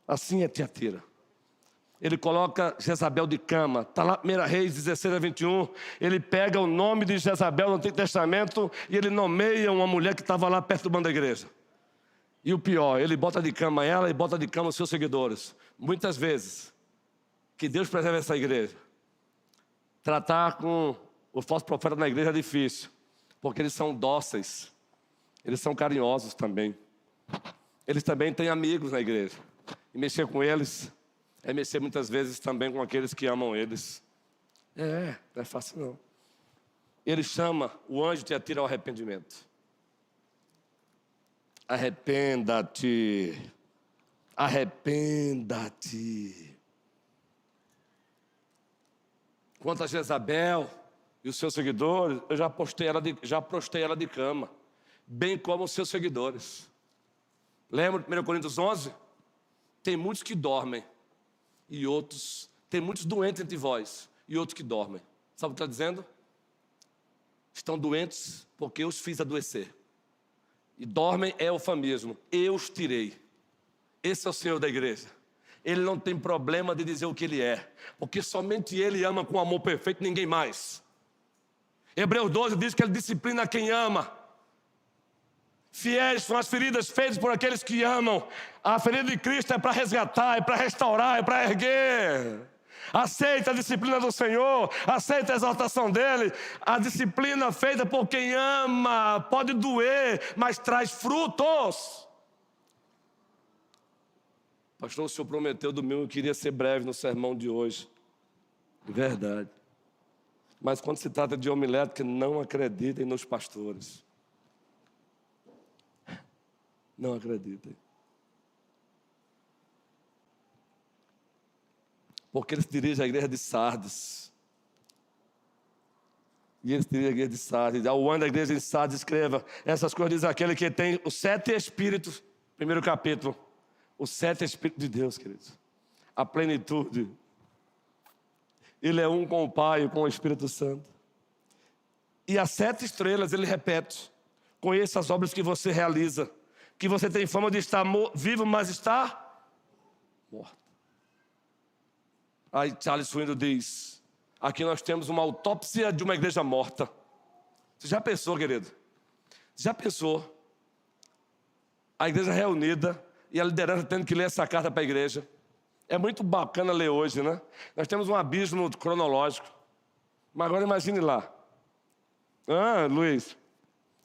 [SPEAKER 2] Assim é Tiatira. Ele coloca Jezabel de cama. Está lá 1 Reis 16-21. Ele pega o nome de Jezabel no Antigo Testamento e ele nomeia uma mulher que estava lá perto do banco da igreja. E o pior, ele bota de cama ela e bota de cama os seus seguidores. Muitas vezes, que Deus preserve essa igreja, tratar com o falso profeta na igreja é difícil, porque eles são dóceis, eles são carinhosos também. Eles também têm amigos na igreja, e mexer com eles é mexer muitas vezes também com aqueles que amam eles. Não é fácil não. Ele chama o anjo de Tiatira ao arrependimento. Arrependa-te, arrependa-te. Quanto a Jezabel e os seus seguidores, eu já prostei ela de cama, bem como os seus seguidores. Lembra de 1 Coríntios 11? Tem muitos que dormem, e outros, tem muitos doentes entre vós, e outros que dormem. Sabe o que está dizendo? Estão doentes porque eu os fiz adoecer. E dormem é eufemismo, eu os tirei. Esse é o Senhor da igreja. Ele não tem problema de dizer o que Ele é, porque somente Ele ama com amor perfeito, ninguém mais. Hebreus 12 diz que Ele disciplina quem ama. Fiéis são as feridas feitas por aqueles que amam. A ferida de Cristo é para resgatar, é para restaurar, é para erguer. Aceita a disciplina do Senhor, aceita a exaltação dEle. A disciplina feita por quem ama pode doer, mas traz frutos. Pastor, o senhor prometeu domingo, eu queria ser breve no sermão de hoje. Verdade. Mas quando se trata de homilética, não acreditem nos pastores. Não acreditem. Porque ele se dirige à igreja de Sardes. E ele se dirige à igreja de Sardes. Ao ano da igreja de Sardes, escreva: essas coisas diz aquele que tem os 7 Espíritos, primeiro capítulo. Os 7 Espíritos de Deus, queridos. A plenitude. Ele é um com o Pai e com o Espírito Santo. E as 7 estrelas, ele repete: conheça as obras que você realiza, que você tem fama de estar vivo, mas está morto. Aí Charles Swindoll diz: aqui nós temos uma autópsia de uma igreja morta. Você já pensou, querido? Já pensou? A igreja reunida e a liderança tendo que ler essa carta para a igreja. É muito bacana ler hoje, né? Nós temos um abismo cronológico. Mas agora imagine lá. Luiz,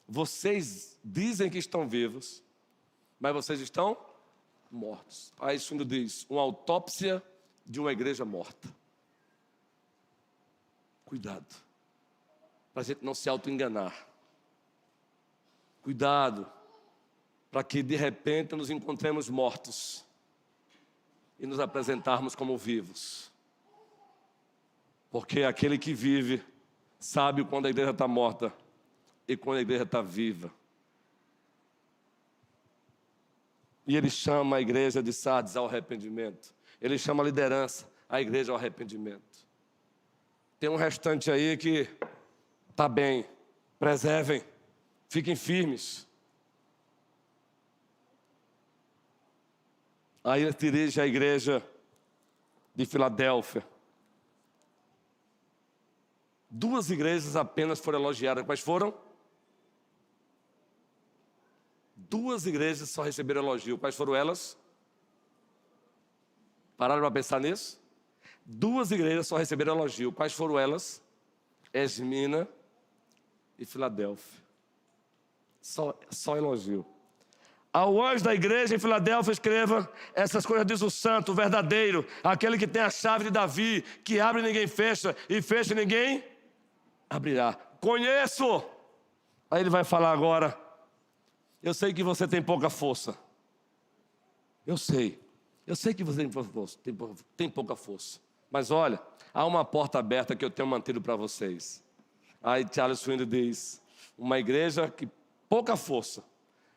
[SPEAKER 2] vocês dizem que estão vivos, mas vocês estão mortos. Aí Swindoll diz: uma autópsia de uma igreja morta. Cuidado, para a gente não se auto-enganar. Cuidado, para que de repente nos encontremos mortos e nos apresentarmos como vivos. Porque aquele que vive sabe quando a igreja está morta e quando a igreja está viva. E ele chama a igreja de Sardes ao arrependimento. Ele chama a liderança, a igreja ao arrependimento. Tem um restante aí que está bem. Preservem, fiquem firmes. Aí ele dirige a igreja de Filadélfia. 2 igrejas apenas foram elogiadas. Quais foram? 2 igrejas só receberam elogio. Quais foram elas? Pararam para pensar nisso? 2 igrejas só receberam elogio. Quais foram elas? Esmina e Filadélfia. Só elogio. Ao anjo da igreja em Filadélfia escreva: essas coisas diz o santo, o verdadeiro, aquele que tem a chave de Davi, que abre e ninguém fecha, e fecha e ninguém abrirá. Conheço. Aí ele vai falar agora: eu sei que você tem pouca força. Eu sei que você tem pouca força. Mas olha, há uma porta aberta que eu tenho mantido para vocês. Aí Charles Swindoll diz: uma igreja que pouca força,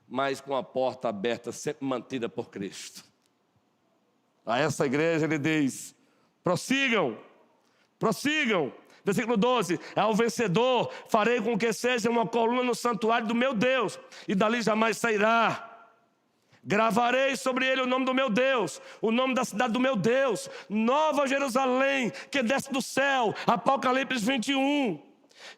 [SPEAKER 2] mas com a porta aberta, sempre mantida por Cristo. A essa igreja ele diz: prossigam. Versículo 12: ao vencedor farei com que seja uma coluna no santuário do meu Deus, e dali jamais sairá. Gravarei sobre ele o nome do meu Deus, o nome da cidade do meu Deus, Nova Jerusalém, que desce do céu. Apocalipse 21.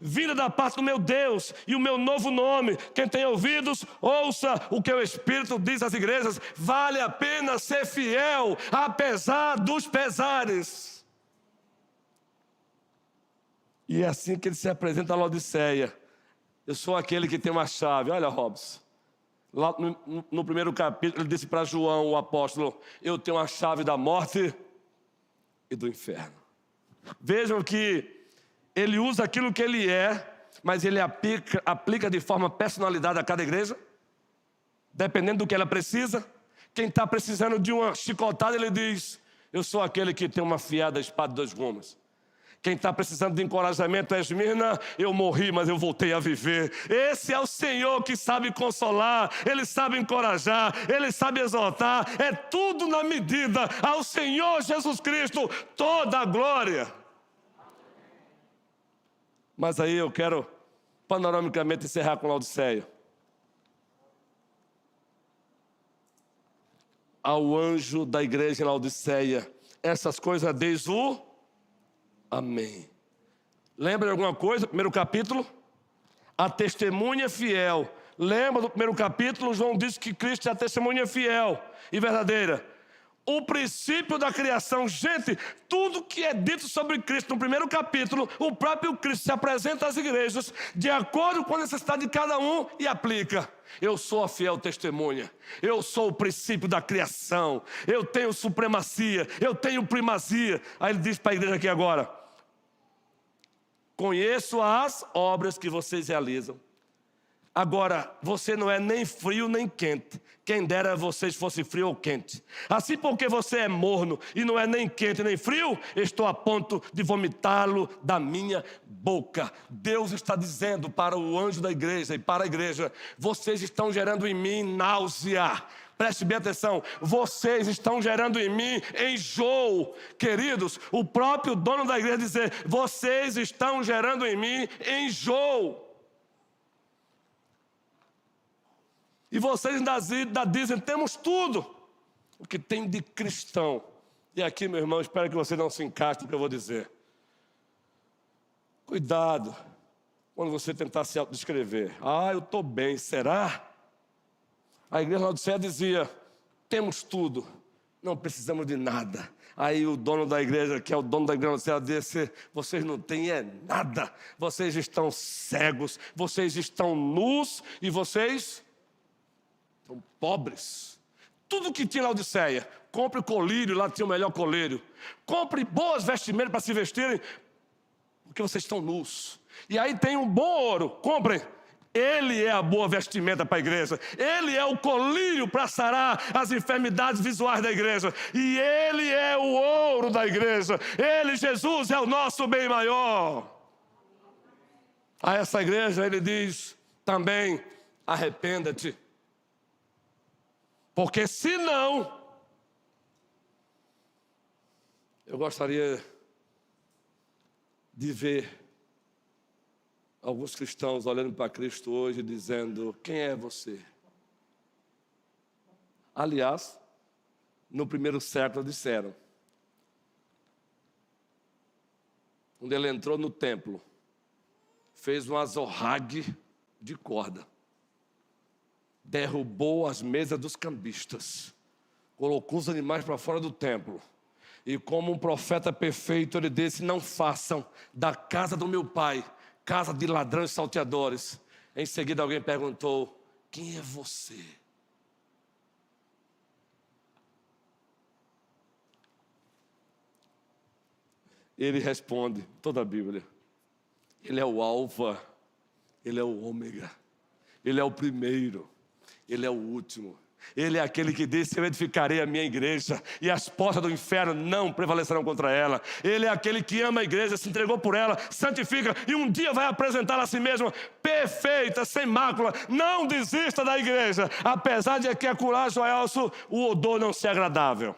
[SPEAKER 2] Vinda da parte do meu Deus e o meu novo nome. Quem tem ouvidos, ouça o que o Espírito diz às igrejas. Vale a pena ser fiel, apesar dos pesares. E é assim que ele se apresenta a Laodiceia. Eu sou aquele que tem uma chave. Olha, Robson, lá no primeiro capítulo ele disse para João, o apóstolo: eu tenho a chave da morte e do inferno. Vejam que ele usa aquilo que ele é, mas ele aplica de forma personalizada a cada igreja, dependendo do que ela precisa. Quem está precisando de uma chicotada, ele diz: eu sou aquele que tem uma afiada espada de 2 gumes. Quem está precisando de encorajamento é Esmirna: eu morri, mas eu voltei a viver. Esse é o Senhor que sabe consolar, Ele sabe encorajar, Ele sabe exortar. É tudo na medida. Ao Senhor Jesus Cristo toda a glória. Mas aí eu quero panoramicamente encerrar com Laodiceia. Ao anjo da igreja em Laodiceia, essas coisas diz o Amém. Lembra de alguma coisa? Primeiro capítulo, a testemunha fiel. Lembra do primeiro capítulo? João disse que Cristo é a testemunha fiel e verdadeira. O princípio da criação. Gente, tudo que é dito sobre Cristo no primeiro capítulo, o próprio Cristo se apresenta às igrejas de acordo com a necessidade de cada um e aplica. Eu sou a fiel testemunha, eu sou o princípio da criação, eu tenho supremacia, eu tenho primazia. Aí ele diz para a igreja aqui agora: conheço as obras que vocês realizam. Agora, você não é nem frio nem quente. Quem dera vocês fossem frio ou quente. Assim, porque você é morno e não é nem quente nem frio, estou a ponto de vomitá-lo da minha boca. Deus está dizendo para o anjo da igreja e para a igreja: vocês estão gerando em mim náusea. Preste bem atenção, vocês estão gerando em mim enjoo. Queridos, o próprio dono da igreja dizer: vocês estão gerando em mim enjoo. E vocês ainda dizem: temos tudo o que tem de cristão. E aqui, meu irmão, espero que você não se encaixe no que eu vou dizer. Cuidado quando você tentar se autodescrever. Eu estou bem, será? A igreja de Laodiceia dizia: temos tudo, não precisamos de nada. Aí o dono da igreja, que é o dono da igreja de Laodiceia, disse: vocês não têm nada, vocês estão cegos, vocês estão nus e vocês são pobres. Tudo que tinha na Laodiceia, compre colírio, lá tinha o melhor colírio. Compre boas vestimentas para se vestirem, porque porque vocês estão nus. E aí tem um bom ouro, comprem. Ele é a boa vestimenta para a igreja. Ele é o colírio para sarar as enfermidades visuais da igreja. E Ele é o ouro da igreja. Ele, Jesus, é o nosso bem maior. A essa igreja Ele diz também: arrependa-te. Porque senão, eu gostaria de ver alguns cristãos olhando para Cristo hoje dizendo: quem é você? Aliás, no primeiro século disseram, quando ele entrou no templo, fez um azorrague de corda, derrubou as mesas dos cambistas, colocou os animais para fora do templo, e como um profeta perfeito, ele disse: não façam da casa do meu pai casa de ladrões e salteadores. Em seguida alguém perguntou: quem é você? Ele responde, toda a Bíblia: Ele é o alfa, Ele é o ômega, Ele é o primeiro, Ele é o último. Ele é aquele que disse: eu edificarei a minha igreja e as portas do inferno não prevalecerão contra ela. Ele é aquele que ama a igreja, se entregou por ela, santifica e um dia vai apresentá-la a si mesmo perfeita, sem mácula. Não desista da igreja, apesar de que acolá, Joelso, o odor não ser agradável.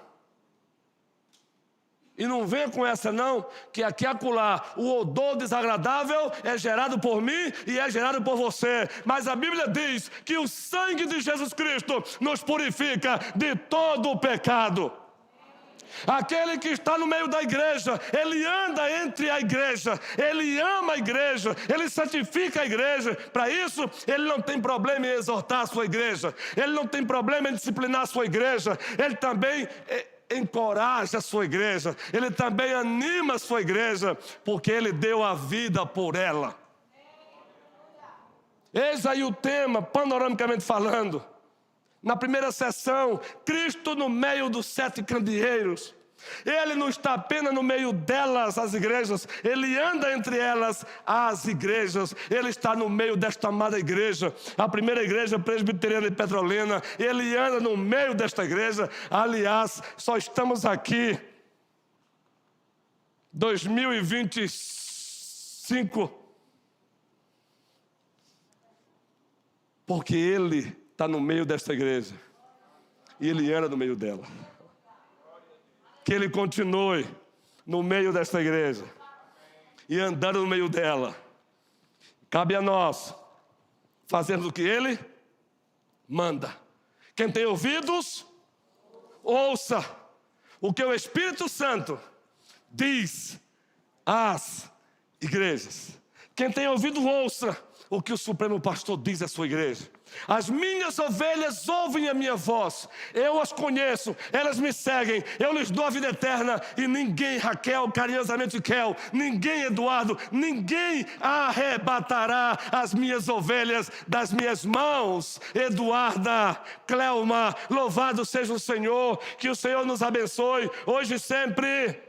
[SPEAKER 2] E não venha com essa não, que aqui acolá o odor desagradável é gerado por mim e é gerado por você. Mas a Bíblia diz que o sangue de Jesus Cristo nos purifica de todo o pecado. Aquele que está no meio da igreja, ele anda entre a igreja, ele ama a igreja, ele santifica a igreja. Para isso, ele não tem problema em exortar a sua igreja, ele não tem problema em disciplinar a sua igreja, ele também encoraja a sua igreja, ele também anima a sua igreja, porque ele deu a vida por ela. Eis aí o tema, panoramicamente falando. Na primeira sessão, Cristo no meio dos 7 candeeiros. Ele não está apenas no meio delas, as igrejas, ele anda entre elas, as igrejas. Ele está no meio desta amada igreja, a primeira igreja presbiteriana de Petrolina. Ele anda no meio desta igreja. Aliás, só estamos aqui 2025 porque ele está no meio desta igreja e ele anda no meio dela. Que ele continue no meio desta igreja e andando no meio dela. Cabe a nós fazermos o que ele manda. Quem tem ouvidos, ouça o que o Espírito Santo diz às igrejas. Quem tem ouvido, ouça o que o Supremo Pastor diz à sua igreja. As minhas ovelhas ouvem a minha voz, eu as conheço, elas me seguem, eu lhes dou a vida eterna. E ninguém, Raquel, carinhosamente Kel, ninguém, Eduardo, ninguém arrebatará as minhas ovelhas das minhas mãos. Eduarda, Cleuma, louvado seja o Senhor, que o Senhor nos abençoe, hoje e sempre.